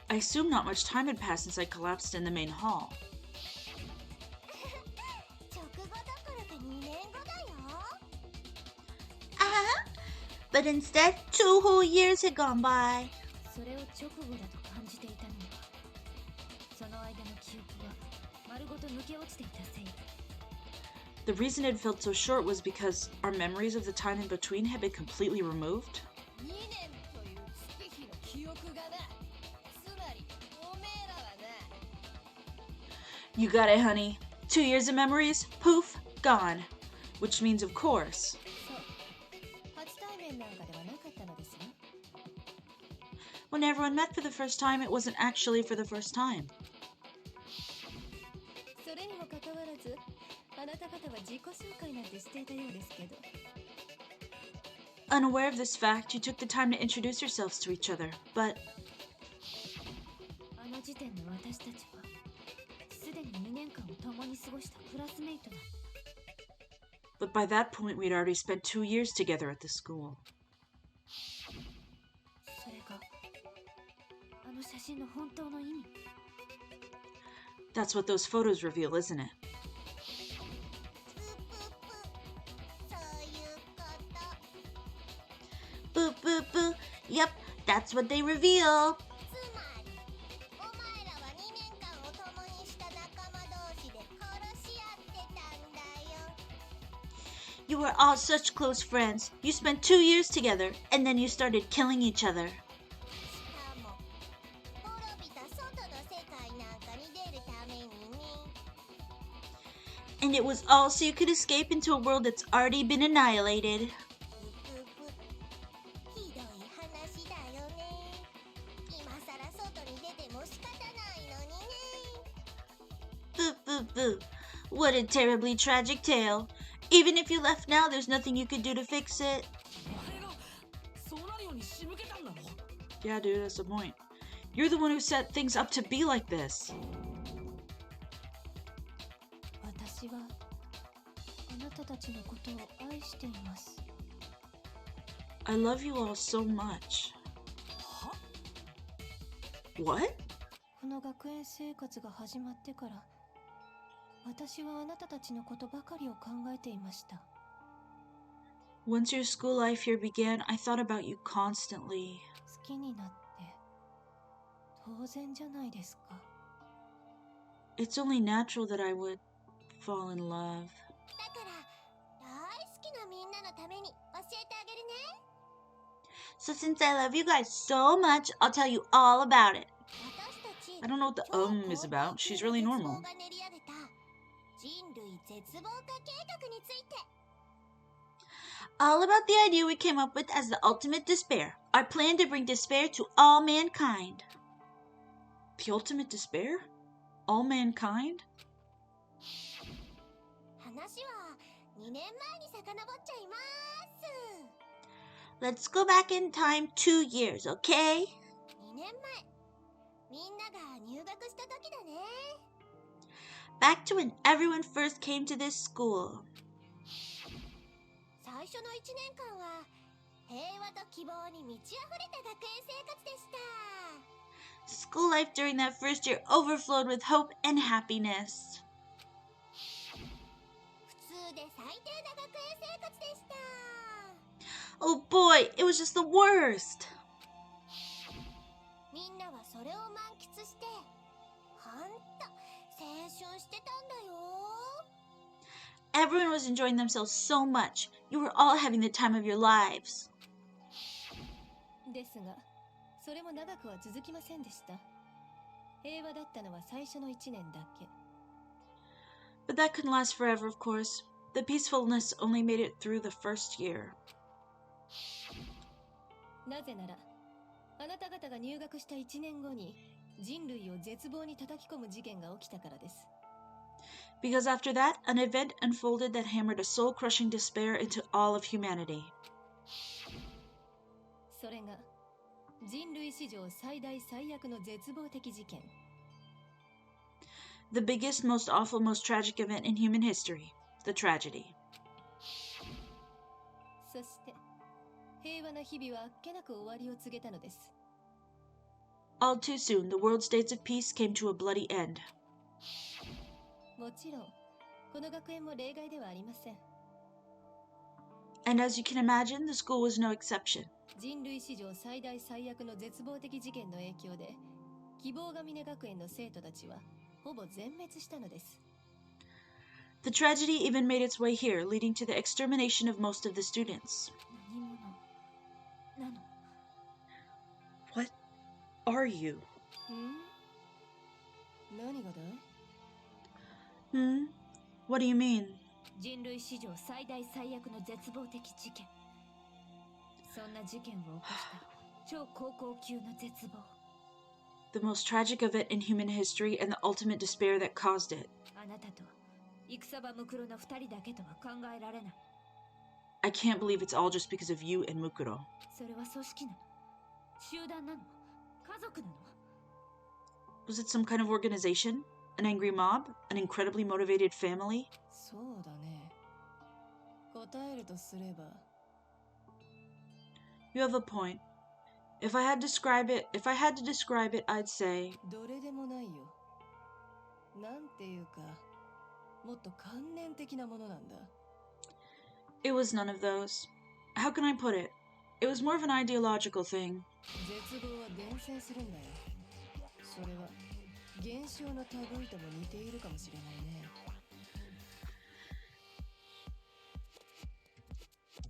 I assumed not much time had passed since I collapsed in the main hall. But instead, 2 whole years had gone by. The reason it felt so short was because our memories of the time in between had been completely removed. You got it, honey. 2 years of memories, poof, gone. Which means, of course, when everyone met for the first time, it wasn't actually for the first time. Unaware of this fact, you took the time to introduce yourselves to each other, but by that point, we'd already spent 2 years together at the school. That's what those photos reveal, isn't it? Boo, boo, boo. Yep, that's what they reveal. You were all such close friends. You spent 2 years together, and then you started killing each other. And it was all so you could escape into a world that's already been annihilated. Boo, boo, boo. What a terribly tragic tale. Even if you left now, there's nothing you could do to fix it. Yeah, dude, that's the point. You're the one who set things up to be like this. I love you all so much. What? Once your school life here began, I thought about you constantly. It's only natural that I would fall in love. So since I love you guys so much, I'll tell you all about it. I don't know what the is about. She's really normal. All about the idea we came up with as the ultimate despair. Our plan to bring despair to all mankind. The ultimate despair? All mankind? Let's go back in time 2 years, okay? Back to when everyone first came to this school. School life during that first year overflowed with hope and happiness. Oh boy, it was just the worst. Everyone was enjoying themselves so much. You were all having the time of your lives. But that couldn't last forever, of course. The peacefulness only made it through the first year. Because after that, an event unfolded that hammered a soul-crushing despair into all of humanity. The biggest, most awful, most tragic event in human history. The tragedy. All too soon, the world's days of peace came to a bloody end. And as you can imagine, the school was no exception. The tragedy even made its way here, leading to the extermination of most of the students. What are you? What do you mean? The most tragic event in human history and the ultimate despair that caused it. I can't believe it's all just because of you and Mukuro. Was it some kind of organization? An angry mob? An incredibly motivated family? You have a point. If I had to describe it, I'd say it was none of those. How can I put it? It was more of an ideological thing.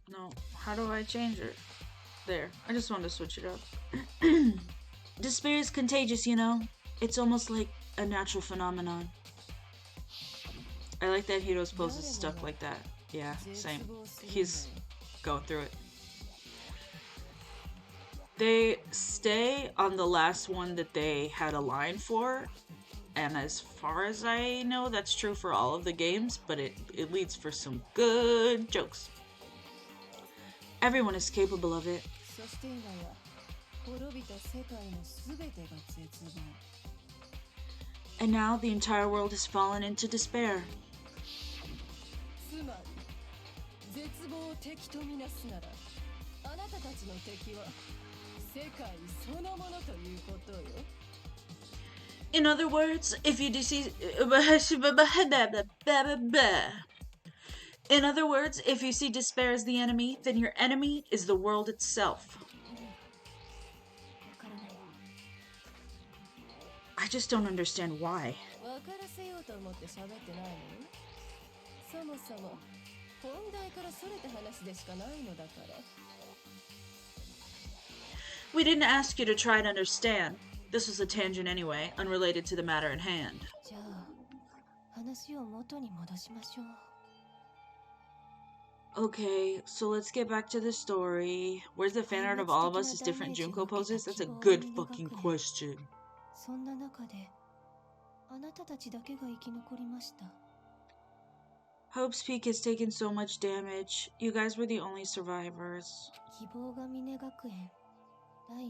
No, how do I change it? There, I just wanted to switch it up. Despair is contagious, you know? It's almost like a natural phenomenon. I like that Hiro's pose is stuck like that. Yeah, same. He's going through it. They stay on the last one that they had a line for, and as far as I know, that's true for all of the games, but it leads for some good jokes. Everyone is capable of it. And now the entire world has fallen into despair. In other words, if you see despair as the enemy, then your enemy is the world itself. I just don't understand why. We didn't ask you to try and understand. This was a tangent anyway, unrelated to the matter at hand. じゃあ話を元に戻しましょう。 Okay, so let's get back to the story. Where's the fan art of all of us as different Junko poses? That's a good fucking question. そんな中であなたたちだけが生き残りました。 Hope's Peak has taken so much damage. You guys were the only survivors. 希望が峰学園第78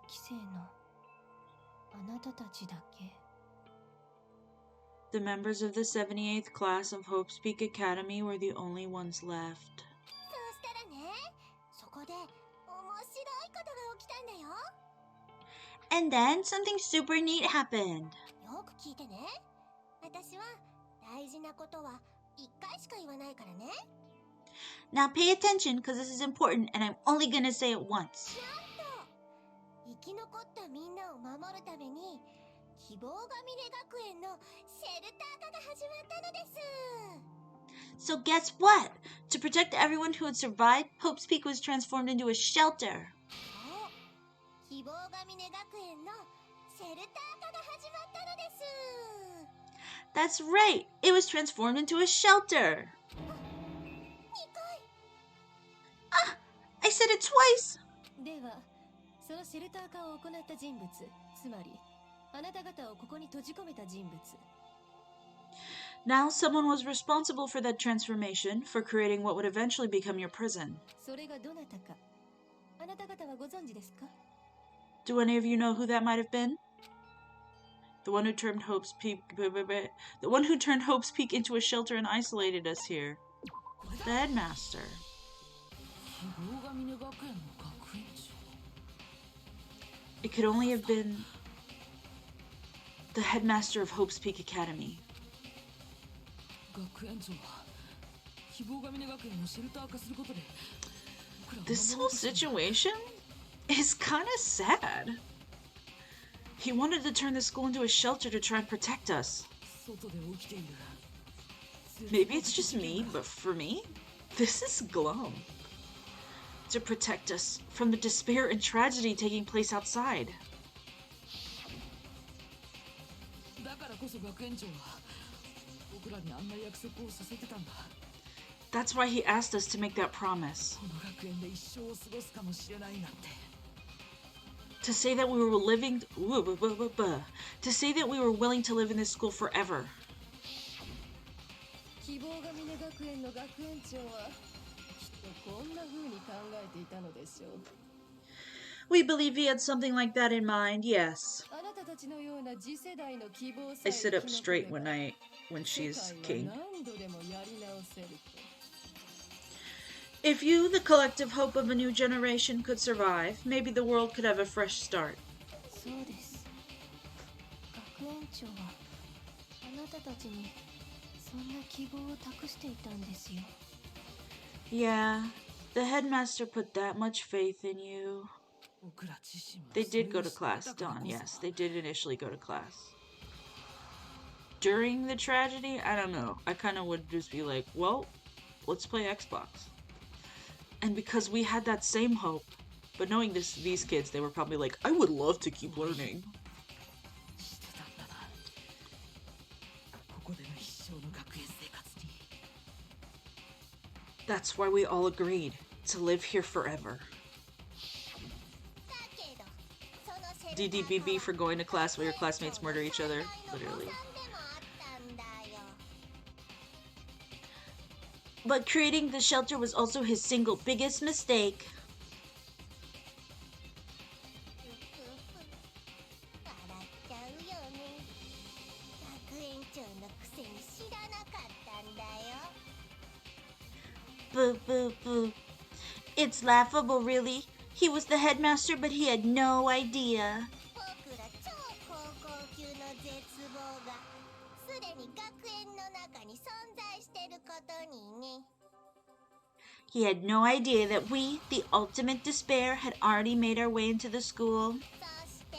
期生のあなたたちだけ。 The members of the 78th class of Hope's Peak Academy were the only ones left. そうしたらね、そこで面白いことが起きたんだよ。 And then something super neat happened. よく聞いてね。私は大事なことは一回しか言わないからね。 Now pay attention because this is important and I'm only gonna say it once. 生き残ったみんなを守るために希望が峰学園のシェルター化が始まったのです。 So guess what? To protect everyone who had survived, Hope's Peak was transformed into a shelter. そう、希望が峰学園のシェルター化が始まったのです。 That's right. It was transformed into a shelter. 2 I said it twice. ではそのシェルター化を行った人物、つまりあなた方をここに閉じ込めた人物。 Now someone was responsible for that transformation, for creating what would eventually become your prison. それがどなたかあなた方はご存知ですか？ Do any of you know who that might have been? The one who turned Hope's Peak into a shelter and isolated us here. The headmaster. It could only have been the headmaster of Hope's Peak Academy. This whole situation is kind of sad. He wanted to turn the school into a shelter to try and protect us. Maybe it's just me, but for me, this is glum. To protect us from the despair and tragedy taking place outside. That's why he asked us to make that promise. To say that we were willing to live in this school forever. 希望が峰学園の学園長はきっとこんな風に考えていたのでしょう。 We believe he had something like that in mind, yes. あなたたちのような次世代の希望さ I え sit up 生き残れ straight ば when she's king. 世界は何度でもやり直せると。 If you, the collective hope of a new generation, could survive, maybe the world could have a fresh start. そうです。学園長はあなたたちにそんな希望を託していたんですよ。 Yeah, the headmaster put that much faith in you. They did go to class, Dawn, yes. They did initially go to class. During the tragedy, I don't know. I kind of would just be like, well, let's play Xbox. And because we had that same hope, but knowing these kids, they were probably like, I would love to keep learning. That's why we all agreed to live here forever. だけど、そのシェルター化は DDBB for going to class while your classmates murder each other. Literally. でもあったんだよ。 But creating the shelter was also his single biggest mistake. 笑っちゃうよね。学園長のくせに知らなかったんだよ。 Boo, boo, boo. It's laughable, really. He was the headmaster, but he had no idea. 僕ら超高校級の絶望がすでに学園の中に存在してることにね。 He had no idea that we, the ultimate despair, had already made our way into the school. そして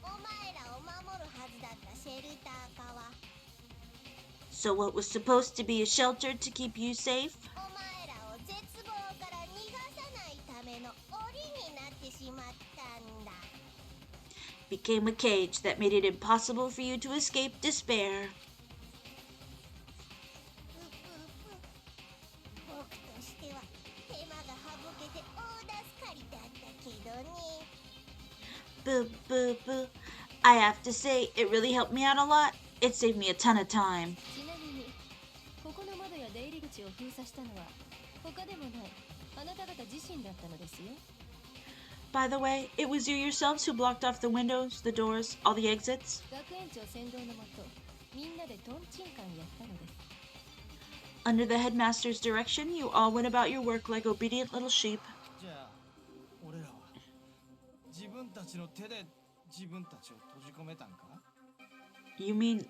お前らを守るはずだったシェルター化は So what was supposed to be a shelter to keep you safe お前らを絶望から逃がさないための檻になってしまったんだ。 Became a cage that made it impossible for you to escape despair. 僕としては手間が省けて大助かりだったけどね。 Boo, boo, boo. I have to say, it really helped me out a lot. It saved me a ton of time. ちなみにここの窓や出入り口を封鎖したのは他でもないあなた方自身だったのですよ。 By the way, it was you yourselves who blocked off the windows, the doors, all the exits. 学園長先導のもとみんなでトンチンカンやったのです。 Under the headmaster's direction, you all went about your work like obedient little sheep. じゃあ俺らは自分たちの手で自分たちを閉じ込めたんか？ You mean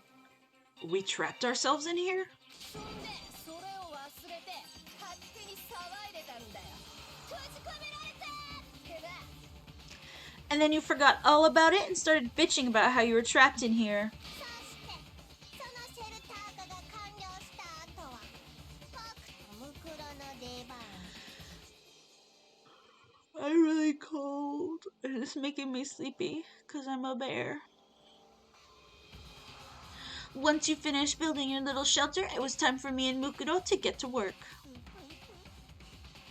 we trapped ourselves in here? そんでそれを忘れて勝手に騒いでたんだよ。閉じ込められたってな。 And then you forgot all about it and started bitching about how you were trapped in here. そしてそのシェルター化が完了した後は僕とムクロの出番。 I'm really cold and it's making me sleepy because I'm a bear. Once you finished building your little shelter, it was time for me and Mukuro to get to work.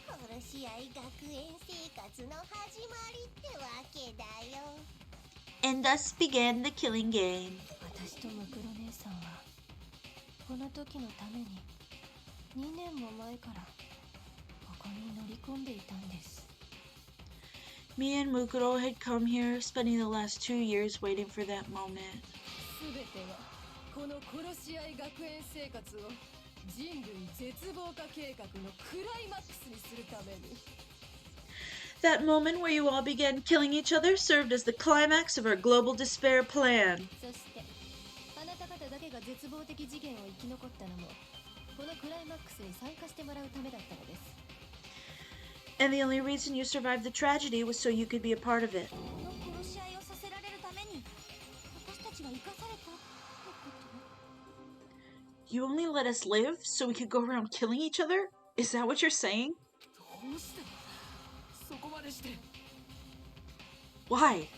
殺し合い学園生活の始まりってわけだよ。 And thus began the killing game. 私とムクロ姉さんはこの時のために2年も前からここに乗り込んでいたんです。 Me and Mukuro had come here, spending the last 2 years waiting for that moment. すべてはこの殺し合い学園生活を人類絶望化計画のクライマックスにするために。 That moment where you all began killing each other served as the climax of our global despair plan. そしてあなた方だけが絶望的事件を生き残ったのもこのクライマックスに参加してもらうためだったのです。 And the only reason you survived the tragedy was so you could be a part of it. この殺し合いをさせられるために私たちは生かされたってこと？ You only let us live so we could go around killing each other? Is that what you're saying? どうしてそこまでして？ Why?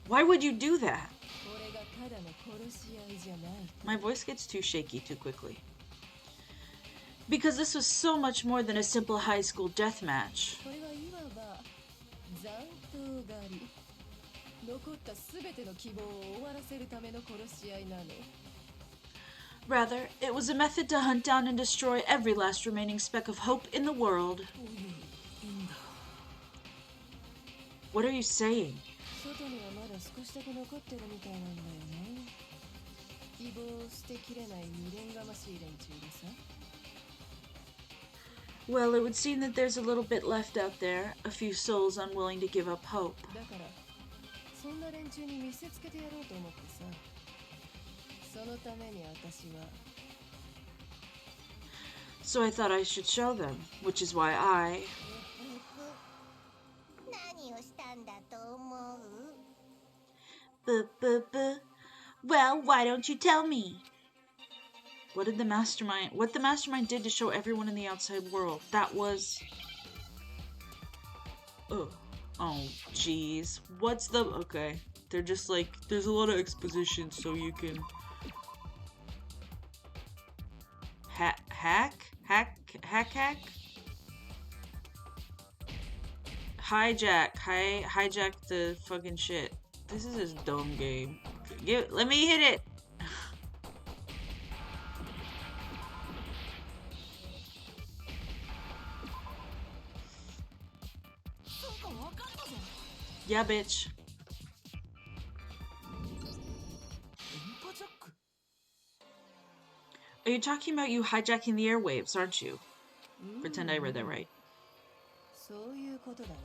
Why would you do that? これがただの殺し合いじゃない。 My voice gets too shaky too quickly. Because this was so much more than a simple high school death match. これはいわば残党狩り。残ったすべての希望を終わらせるための殺し合いなの。 Rather, it was a method to hunt down and destroy every last remaining speck of hope in the world. What are you saying? 外にはまだ少しだけ残ってるみたいなんだよね。希望を捨てきれない未練がましい連中でさ。 Well, it would seem that there's a little bit left out there, a few souls unwilling to give up hope. だからそんな連中に見せつけてやろうと思ってさ。そのために私は。 So I thought I should show them, which is why I... 何をしたんだと思う？ Boo, boo, boo. Well, why don't you tell me? What the mastermind did to show everyone in the outside world. That was... Ugh. Oh, jeez. What's the... Okay. They're just like, there's a lot of exposition so you can... Hack? Hijack the fucking shit. This is a dumb game. Let me hit it! Yeah, bitch. 電波ジャック？ Are you talking about you hijacking the airwaves, aren't you? Pretend I read that right. そういうことだね。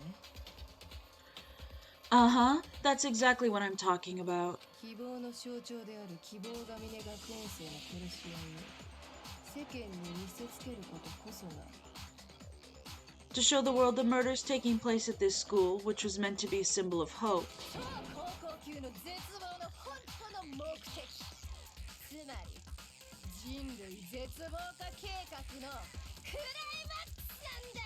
Uh-huh. That's exactly what I'm talking about. 希望の象徴である希望が峰学園生の殺し合いを世間に見せつけることこそが To show the world the murders taking place at this school, which was meant to be a symbol of hope. 超高校級の絶望の本当の目的。つまり人類絶望化計画のクライマックスなんだ。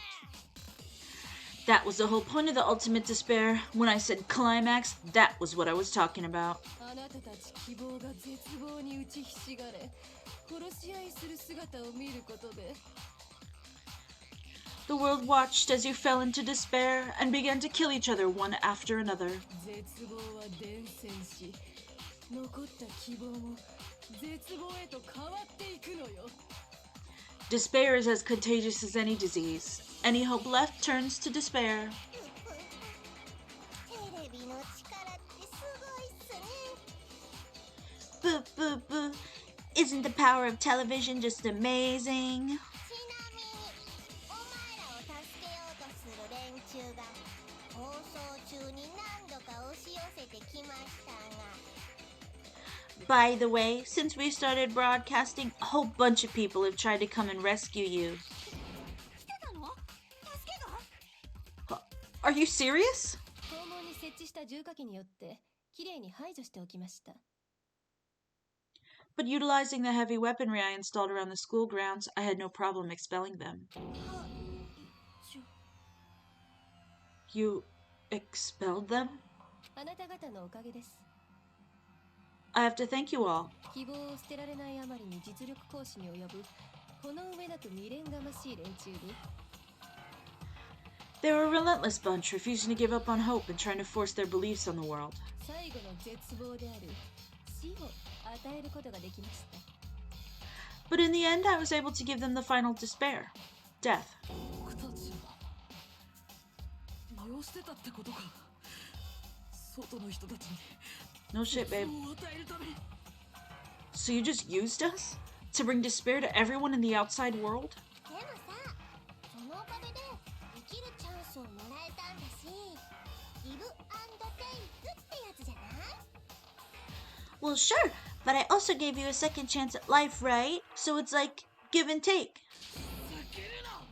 That was the whole point of the ultimate despair. When I said climax, that was what I was talking about. あなたたち希望が絶望に打ちひしがれ殺し合いする姿を見ることで The world watched as you fell into despair and began to kill each other one after another. 絶望は伝染し残った希望も絶望へと変わっていくのよ Despair is as contagious as any disease. Any hope left turns to despair. テレビの力ってすごいっすね Boo, boo, boo. Isn't the power of television just amazing? ちなみにお前らを助けようとする連中が放送中に何度か押し寄せてきましたが By the way, since we started broadcasting, a whole bunch of people have tried to come and rescue you. 来てたの助けが Are you serious? 校門に設置した重火器によってきれいに排除しておきました But utilizing the heavy weaponry I installed around the school grounds, I had no problem expelling them. You expelled them? あなた方のおかげです I have to thank you all. 希望を捨てられないあまりに実力行使に及ぶこの上なく未練がましい連中に They were a relentless bunch, refusing to give up on hope and trying to force their beliefs on the world. 最後の絶望である死を与えることができました But in the end, I was able to give them the final despair. Death. 僕たちは利用してたってことか外の人たちに No shit, babe. を与えるため So you just used us? To bring despair to everyone in the outside world? でもさそのおかげで生きるチャンスをもらえたんだしギブアンドテイクってやつじゃない Well, sure, but I also gave you a second chance at life, right? So it's like give and take. 叫るな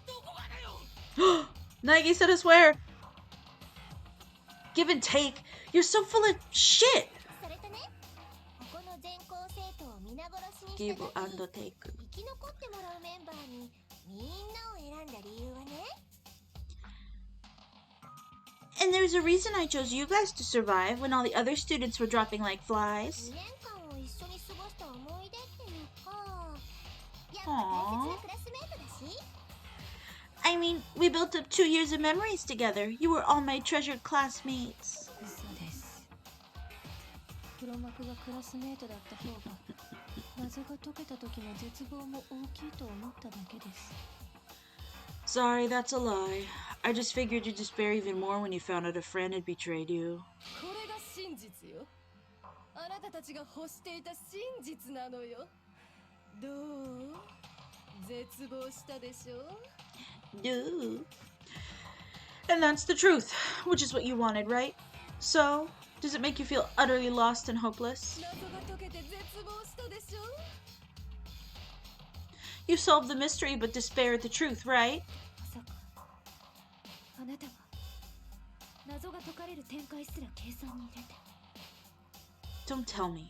どこがだよ Nike said I swear. Give and take? You're so full of shit. それとねここの全校生徒を皆殺しにし Give た and 時 take. 生き残ってもらうメンバーにみんなを選んだ理由はね And there's a reason I chose you guys to survive when all the other students were dropping like 2 flies. 年間を一緒に過ごした思い出っていうかやっぱ大切なクラスメートだし I mean, we built up 2 years of memories together. You were all my treasured classmates. 嘘です黒幕がクラスメートだった方が謎が解けた時の絶望も大きいと思っただけです Sorry, that's a lie. I just figured you'd despair even more when you found out a friend had betrayed you. これが真実よあなたたちが欲していた真実なのよどう絶望したでしょ Dude. And that's the truth, which is what you wanted, right? So, does it make you feel utterly lost and hopeless? 謎が解けて絶望したでしょ You solved the mystery but despair at the truth, right? まさかあなたは謎が解かれる展開すら計算に入れて Don't tell me.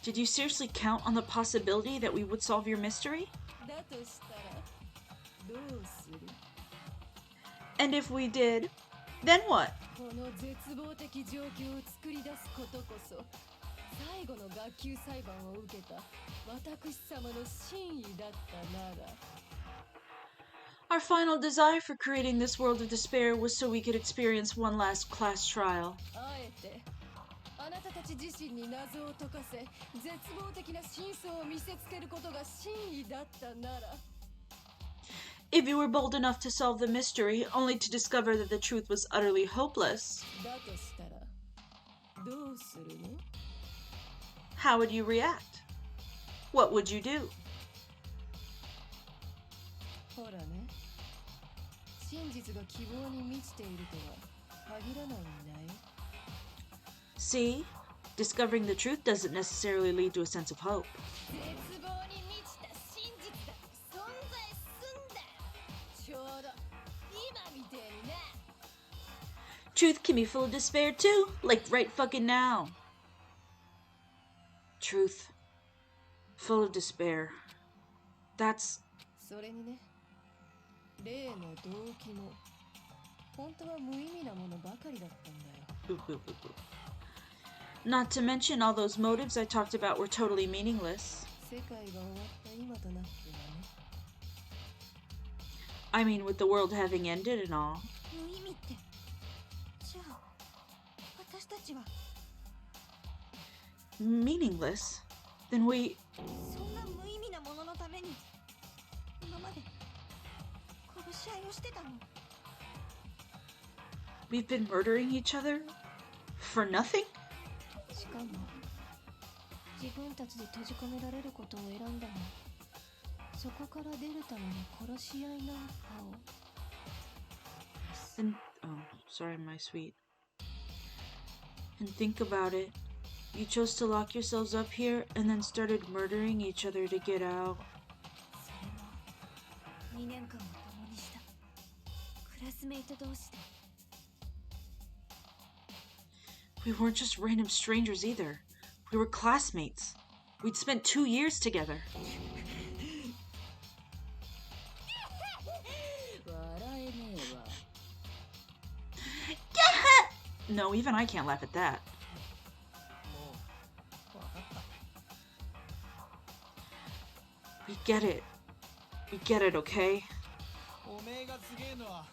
Did you seriously count on the possibility that we would solve your mystery? だとしたらどうする And if we did, then what? この絶望的状況を作り出すことこそ最後の学級裁判を受けた私様の真意だったなら Our final desire for creating this world of despair was so we could experience one last class trial. あえてあなたたち自身に謎を解かせ絶望的な真相を見せつけることが真意だったなら If you were bold enough to solve the mystery, only to discover that the truth was utterly hopeless, だとしたらどうするの how would you react? What would you do? ほらね真実が希望に満ちているとは限らないんだよ See? Discovering the truth doesn't necessarily lead to a sense of hope. 絶望に満ちた真実だって存在すんだちょうど今みてえにな Truth can be full of despair too, like right fucking now. Truth. Full of despair. That's... それにね例の動機も本当は無意味なものばかりだったんだよ。 Boop, boop, boop, boop. Not to mention all those motives I talked about were totally meaningless. 世界が終わった今となってはね。 I mean, with the world having ended and all. 無意味って。じゃあ私たちは Meaningless? Then we... そんな無意味なもののために今まで殺し合いをしてたの。 We've been murdering each other? For nothing? しかも自分たちで閉じ込められることを選んだの。そこから出るための殺し合いなんかを。 And... Oh, sorry, my sweet. And think about it. You chose to lock yourselves up here and then started murdering each other to get out. それも2年間を共にしたクラスメイト同士で。 We weren't just random strangers either. We were classmates. We'd spent 2 years together. 笑えねえわ。 No, even I can't laugh at that. もう分かった。 We get it. We get it, okay? おめえがすげえのは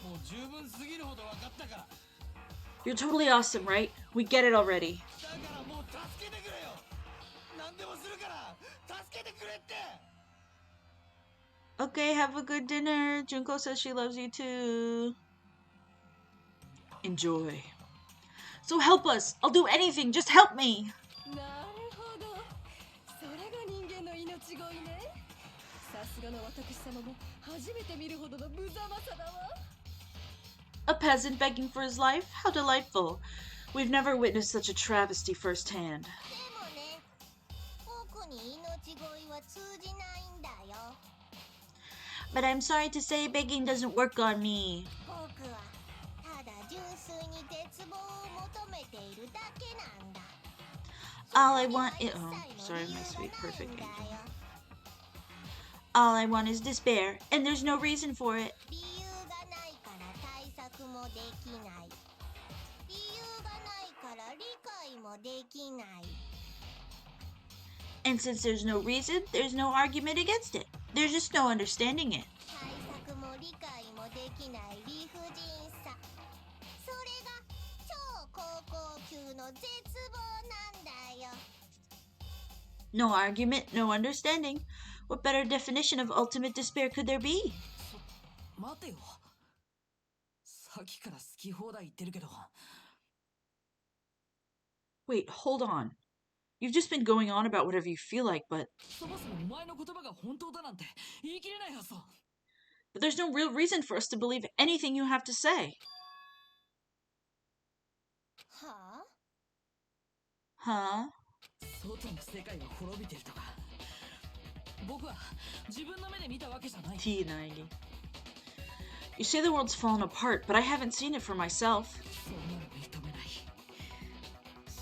もう十分すぎるほど分かったから。 You're totally awesome, right? We get it already. だからもう助けてくれよ。何でもするから助けてくれって。 Okay, have a good dinner. Junko says she loves you too. Enjoy. So help us. I'll do anything. Just help me. なるほど。それが人間の命乞いね。さすがの私様も初めて見るほどの無様さだわ。 A peasant begging for his life? How delightful. We've never witnessed such a travesty firsthand. でもね、僕に命乞いは通じないんだよ。 But I'm sorry to say begging doesn't work on me. 僕はただ純粋に絶望を求めているだけなんだ。 All I want is... そ Oh, れには一 sorry, 切 my の sweet 理由が perfect ないんだ angel. よ。 All I want is despair, and there's no reason for it. 理由がないから対策もできない。理由がないから理解もできない。 And since there's no reason, there's no argument against it. There's just no understanding it. 対策も理解もできない理不尽さ。それが超高校級の絶望なんだよ。 No argument, no understanding. What better definition of ultimate despair could there be? 待てよ。さっきから好き放題言ってるけど。 Wait, hold on. You've just been going on about whatever you feel like, but そもそもお前の言葉が本当だなんて言い切れないはずだ。 there's no real reason for us to believe anything you have to say. はあ Huh? 外の世界が滅びてるとか。僕は自分の目で見たわけじゃない。 T Naegi. You say the world's fallen apart, but I haven't seen it for myself. そんなの認めない。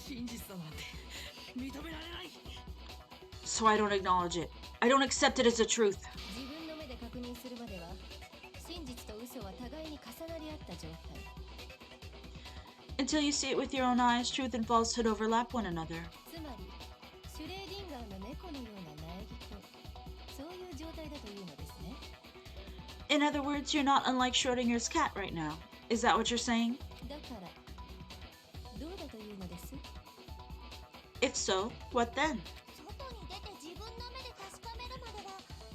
真実だなんて認められない。 So I don't acknowledge it. I don't accept it as the truth. 自分の目で確認するまでは真実と嘘は互いに重なり合った状態。 Until you see it with your own eyes, truth and falsehood overlap one another. つまりシュレーディンガーの猫のような苗木とそういう状態だというのですね。 In other words, you're not unlike Schrodinger's cat right now. Is that what you're saying? だからどうだというのです？ If so, what then? 外に出て自分の目で確かめるまでは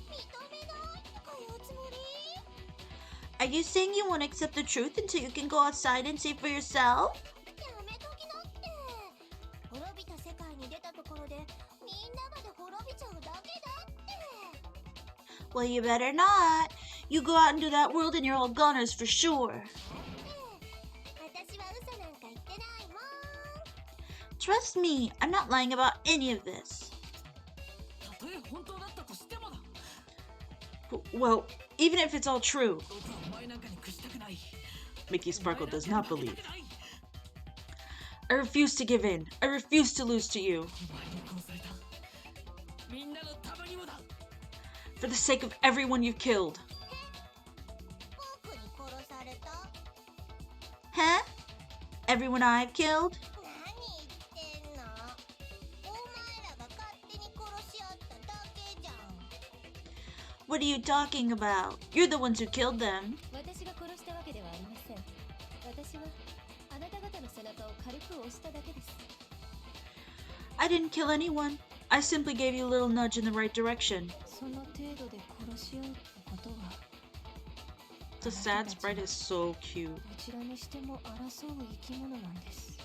認めないとかいうつもり？ Are you saying you won't accept the truth until you can go outside and see for yourself? やめときなって。滅びた世界に出たところでみんなまで滅びちゃうだけだって。 Well, you better not. You go out into that world and you're all goners for sure. 私は嘘なんか言ってないもん。 Trust me, I'm not lying about any of this. たとえ本当だったとしてもだ。 Well, even if it's all true, 僕はお前なんかに屈したくない。 Mickey お前 Sparkle なんか does に not 負け believe. たくない。 I refuse to give in. I refuse to lose to you. お前に殺された。みんなのためにもだ。 For the sake of everyone you've killed. 僕に殺された？ everyone I've killed? 何言ってんの？お前らが勝手に殺し合っただけじゃん。 What are you talking about? You're the ones who killed them. 私が殺したわけではありません。私はあなた方の背中を軽く押しただけです。 I didn't kill anyone. I simply gave you a little nudge in the right direction. その程度で殺し合うってことは、 The sad sprite is so cute. どちらにしても争う生き物なんです。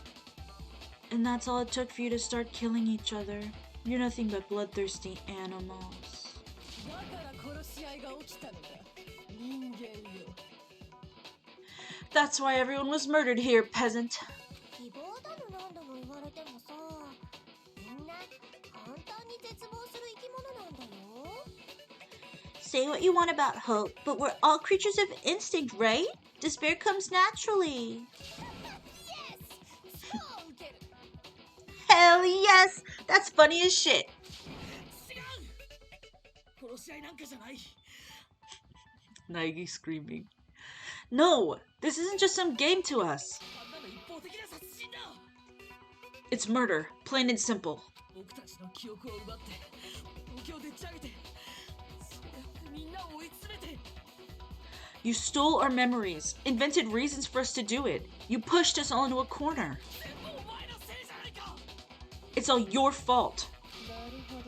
And that's all it took for you to start killing each other. You're nothing but bloodthirsty animals. だから殺し合いが起きたのだ。人間よ。 That's why everyone was murdered here, peasant. 希望だのなんだの言われてもさ、みんな簡単に絶望する生き物なんだよ。 Say what you want about hope, but we're all creatures of instinct, right? Despair comes naturally. Hell yes! That's funny as shit. 違う。殺し合いなんかじゃない。 Nagi screaming. No! This isn't just some game to us. あんなの一方的な殺人だ。 It's murder, plain and simple. 僕たちの記憶を奪って東京をでっち上げて、そうやってみんなを追い詰めて。 You stole our memories, invented reasons for us to do it. You pushed us all into a corner. 全部お前のせいじゃないか。 It's all your fault. なるほ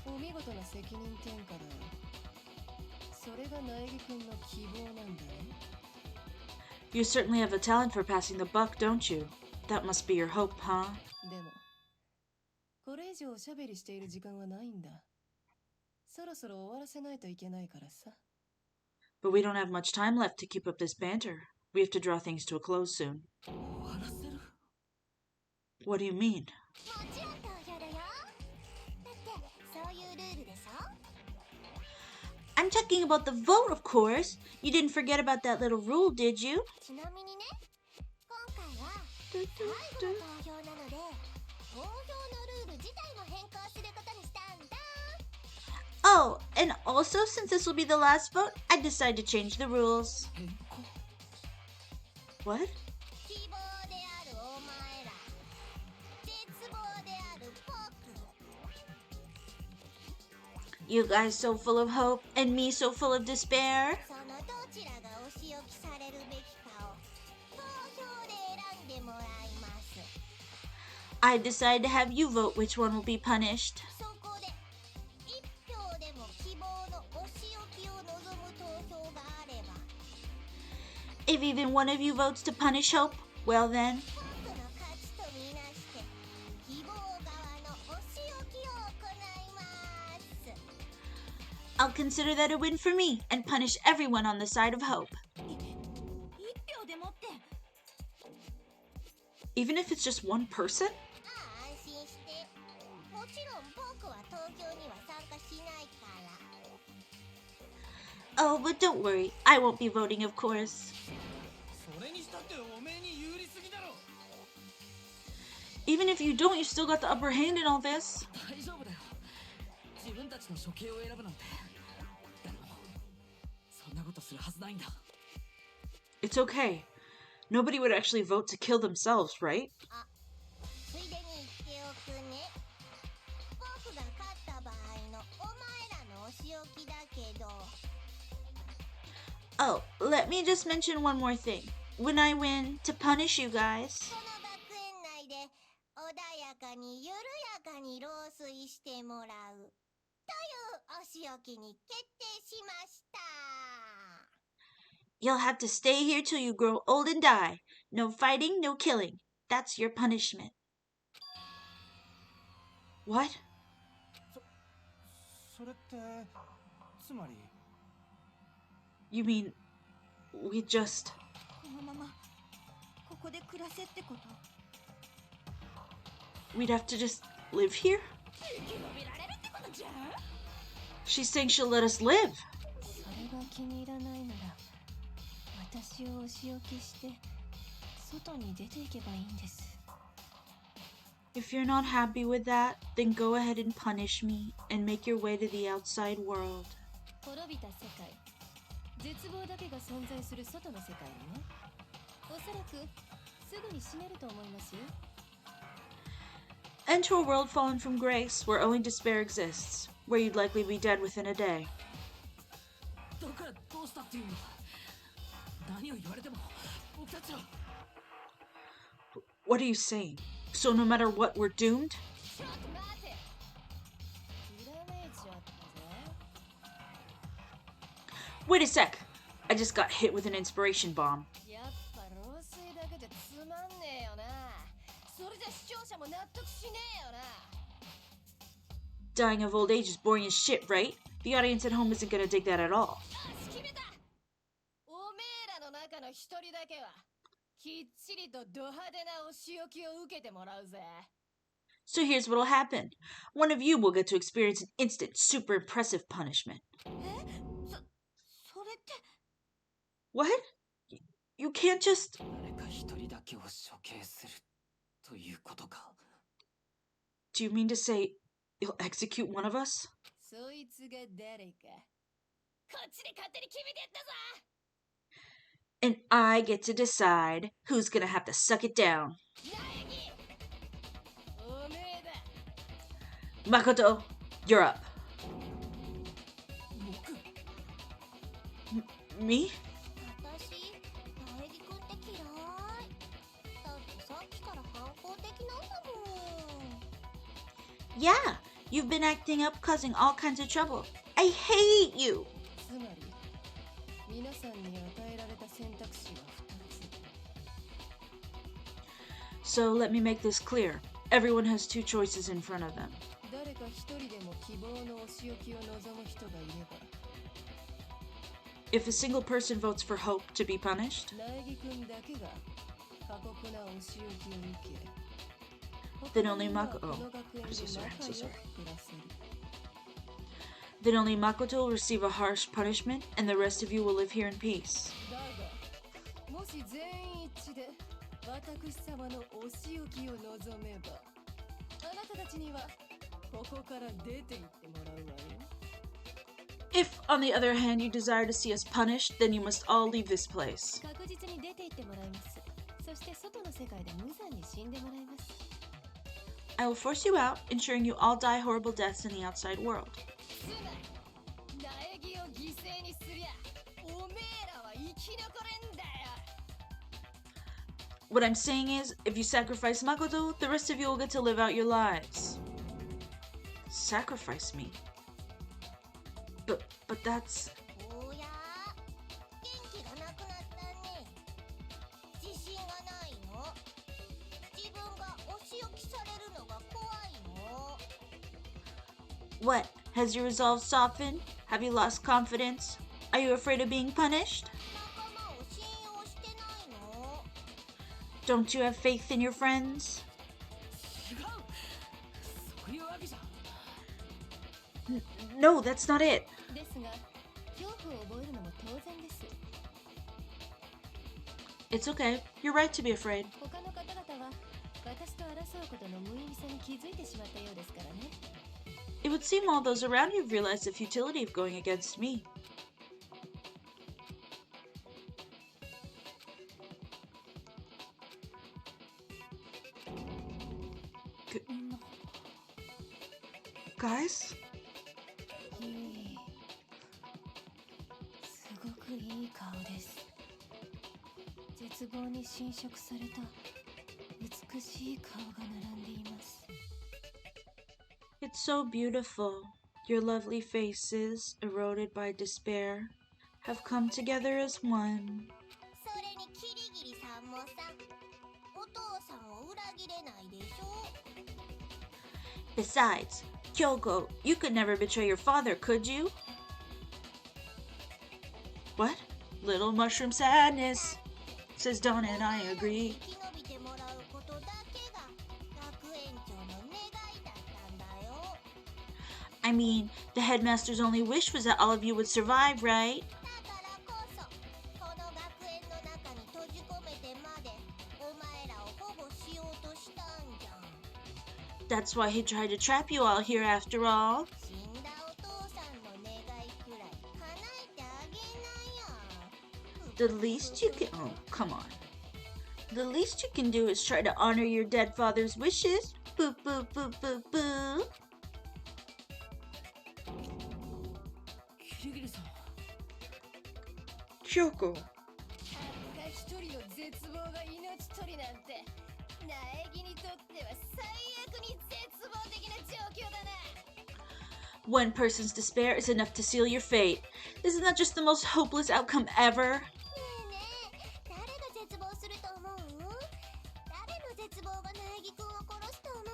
ど。お見事な責任転嫁だ。それが苗木君の希望なんだね。 You certainly have a talent for passing the buck, don't you? That must be your hope, huh? でも、これ以上おしゃべりしている時間はないんだ。そろそろ終わらせないといけないからさ。 But we don't have much time left to keep up this banter. We have to draw things to a close soon. 終わらせる。 What do you mean? もちろん投票だよ。だってそういうルールでしょ。 I'm talking about the vote, of course. You didn't forget about that little rule, did you? ちなみにね、今回は最後の投票なので、投票のルール自体も変更することにしたんだ。 Oh, and also, since this will be the last vote, I decided to change the rules. 変更。 What? 希望であるお前ら、絶望である僕。 You guys so full of hope, and me so full of despair? そのどちらがお仕置きされるべきかを投票で選んでもらいます。 I decide to have you vote which one will be punished. そこで一票でも希望のお仕置きを望む投票があれば、 If even one of you votes to punish hope, well then, 僕の勝ちとみなして希望側のお仕置きを行います。 I'll consider that a win for me and punish everyone on the side of hope. 一票でもって。 Even if it's just one person? 安心して。もちろん僕は投票には参加しないから。 Oh, but don't worry, I won't be voting, of course. それにしたっておめえに有利すぎだろ。 Even if you don't, you still got the upper hand in all this. 大丈夫だよ。自分たちの処刑を選ぶなんて。でもそんなことするはずないんだ。 It's okay. Nobody would actually vote to kill themselves, right? ついでに言っておくね。僕が勝った場合のお前らのお仕置きだけど、 Oh, let me just mention one more thing. When I win, to punish you guys, この学園内で穏やかに緩やかに老衰してもらうというお仕置きに決定しました。 you'll have to stay here till you grow old and die. No fighting, no killing. That's your punishment. What? それってつまり。 You mean we just... このままここで暮らせってこと？ we'd have to just live here? 生き延びられるってことじゃん。 She's saying she'll let us live. それが気に入らないなら、私をお仕置きして外に出ていけばいいんです。 If you're not happy with that, then go ahead and punish me and make your way to the outside world. 滅びた世界、絶望だけが存在する外の世界にね。おそらくすぐに死ねると思いますよ。 Enter a world fallen from grace, where only despair exists, where you'd likely be dead within a day. だからどうしたっていうの？何を言われても僕たちの。 What are you saying? So no matter what, we're doomed? ちょっと待て。ひらめいちゃったぜ。 Wait a sec! I just got hit with an inspiration bomb. やっぱ漏水だけじゃつまんねえよな。それじゃ視聴者も納得しねえよな。 Dying of old age is boring as shit, right? The audience at home isn't gonna dig that at all. よし決めた。おめえらの中の一人だけはきっちりとド派手なお仕置きを受けてもらうぜ。 So here's what'll happen. One of you will get to experience an instant, super impressive punishment. それって What? You can't just... 誰か一人だけを処刑するということか。 Do you mean to say you'll execute one of us? そいつが誰かこっちで勝手に決めてやったぞ。 And I get to decide who's gonna have to suck it down. 苗木おめえだ。 Makoto, you're up. 僕 Me? 私苗木くんって嫌いだってさっきから反抗的なんだもん Yeah, you've been acting up, causing all kinds of trouble. I hate you! つまり皆さんに与えられた選択肢は2つ。 So let me make this clear. Everyone has two choices in front of them. 誰か一人でも希望のお仕置きを望む人がいれば If a single person votes for hope to be punished, 苗木くんだけが過酷なお仕置きを受け Then only 他 Mako- のみんなはこの学園 I'm で so sorry, 仲 I'm so 良 sorry. く暮らせる。 then only Makoto will receive a harsh punishment, and the rest of you will live here in peace. だがもし全員一致で私様のお仕置きを望めばあなたたちにはここから出て行ってもらうわよ。 If, on the other hand, you desire to see us punished, then you must all leave this place. 確実に出て行ってもらいます。そして外の世界で無残に死んでもらいます。 I will force you out, ensuring you all die horrible deaths in the outside world. つまり苗木を犠牲にすりゃおめえらは生き残れんだよ。 What I'm saying is, if you sacrifice Makoto, the rest of you will get to live out your lives. Sacrifice me? But that's... おや元気がなくなったね自信がないの自分がお仕置きされるのが怖いの What? Has your resolve softened? Have you lost confidence? Are you afraid of being punished? 仲間を信用してないの Don't you have faith in your friends? 違うそういうわけじゃ。 No, that's not it. ですが恐怖を覚えるのも当然です。 It's okay. You're right to be afraid. 他の方々は私と争うことの無意味さに気づいてしまったようですからね。 It would seem all those around you have realized the futility of going against me. Guys? すごくいい顔です。絶望に侵食された美しい顔が並んでいます。 It's so beautiful. Your lovely faces, eroded by despair, have come together as one. それにキリギリさんもさお父さんを裏切れないでしょ Besides, Kyoko, you could never betray your father, could you? What? Little mushroom sadness, says Donna, and I agree. 生き延びてもらうことだけが学園長の願いだったんだよ I mean, the headmaster's only wish was that all of you would survive, right? だからこそこの学園の中に閉じ込めてまでお前らを保護しようとしたんじゃん That's why he tried to trap you all here after all. 死んだお父さんの願いくらい叶えてあげなよ The least you can... Oh, come on. The least you can do is try to honor your dead father's wishes. Boo boo boo boo boo. キリギリさん Kyoko. たった一人の絶望が命取りなんて苗木にとっては最悪に絶望的な状況だな One person's despair is enough to seal your fate. Isn't that just the most hopeless outcome ever? ねえねえ、誰が絶望すると思う？誰の絶望が苗木くんを殺すと思う？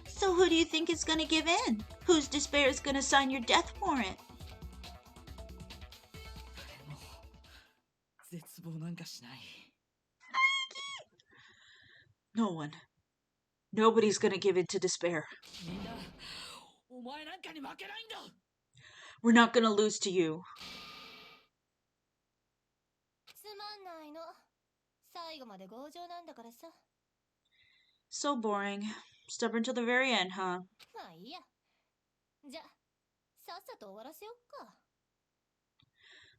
So who do you think is gonna give in? Whose despair is gonna sign your death warrant? もう絶望なんかしない。 No one. Nobody's gonna give in to despair. みんなお前なんかに負けないんだ。 We're not gonna lose to you. つまんないの。最後まで強情なんだからさ。 So boring. Stubborn till the very end, huh? まあいいや。じゃ、さっさと終わらせよっか。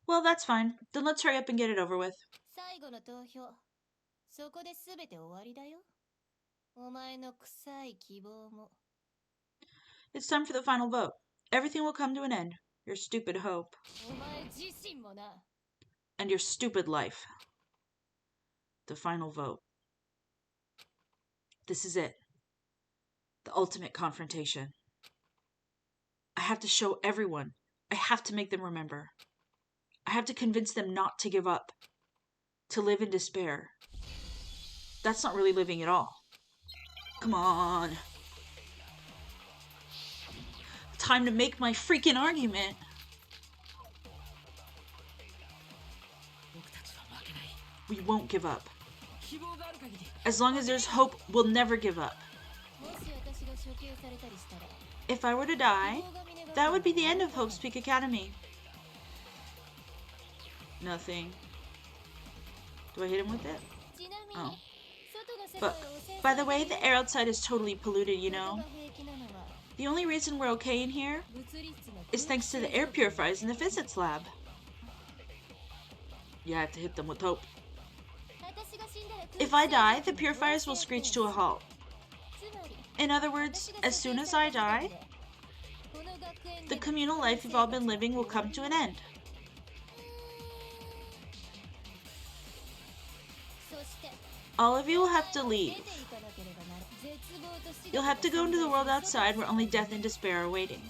Well, that's fine. Then let's hurry up and get it over with. 最後の投票。そこで全て終わりだよ。お前の臭い希望も。 It's time for the final vote. Everything will come to an end. Your stupid hope. お前自身もな And your stupid life. The final vote. This is it. The ultimate confrontation. I have to show everyone. I have to make them remember. I have to convince them not to give up. To live in despair. That's not really living at all. Come on. Time to make my freaking argument. 僕たちは負けない。 We won't give up. 希望がある限り。 As long as there's hope, we'll never give up. もし私が処刑されたりしたら、 If I were to die, that would be the end of Hope's Peak Academy. Nothing. Do I hit him with it? ちなみに、 Oh. 外の世界 But, を汚染 by the way, the air outside is totally polluted, you こと know? が平気なのは The only reason we're okay in here 物理室の is thanks to the air purifiers in the physics lab. Yeah, I have to hit them with hope. 私が死んだら If I die, the purifiers will screech to a halt. つまり In other words, as soon as I die, この学園 the で communal life you've all been living will come to an end. そして All of you will have to 出 leave. ていかなければなら絶望と死 You'll have to go into the world outside where only death and despair are waiting.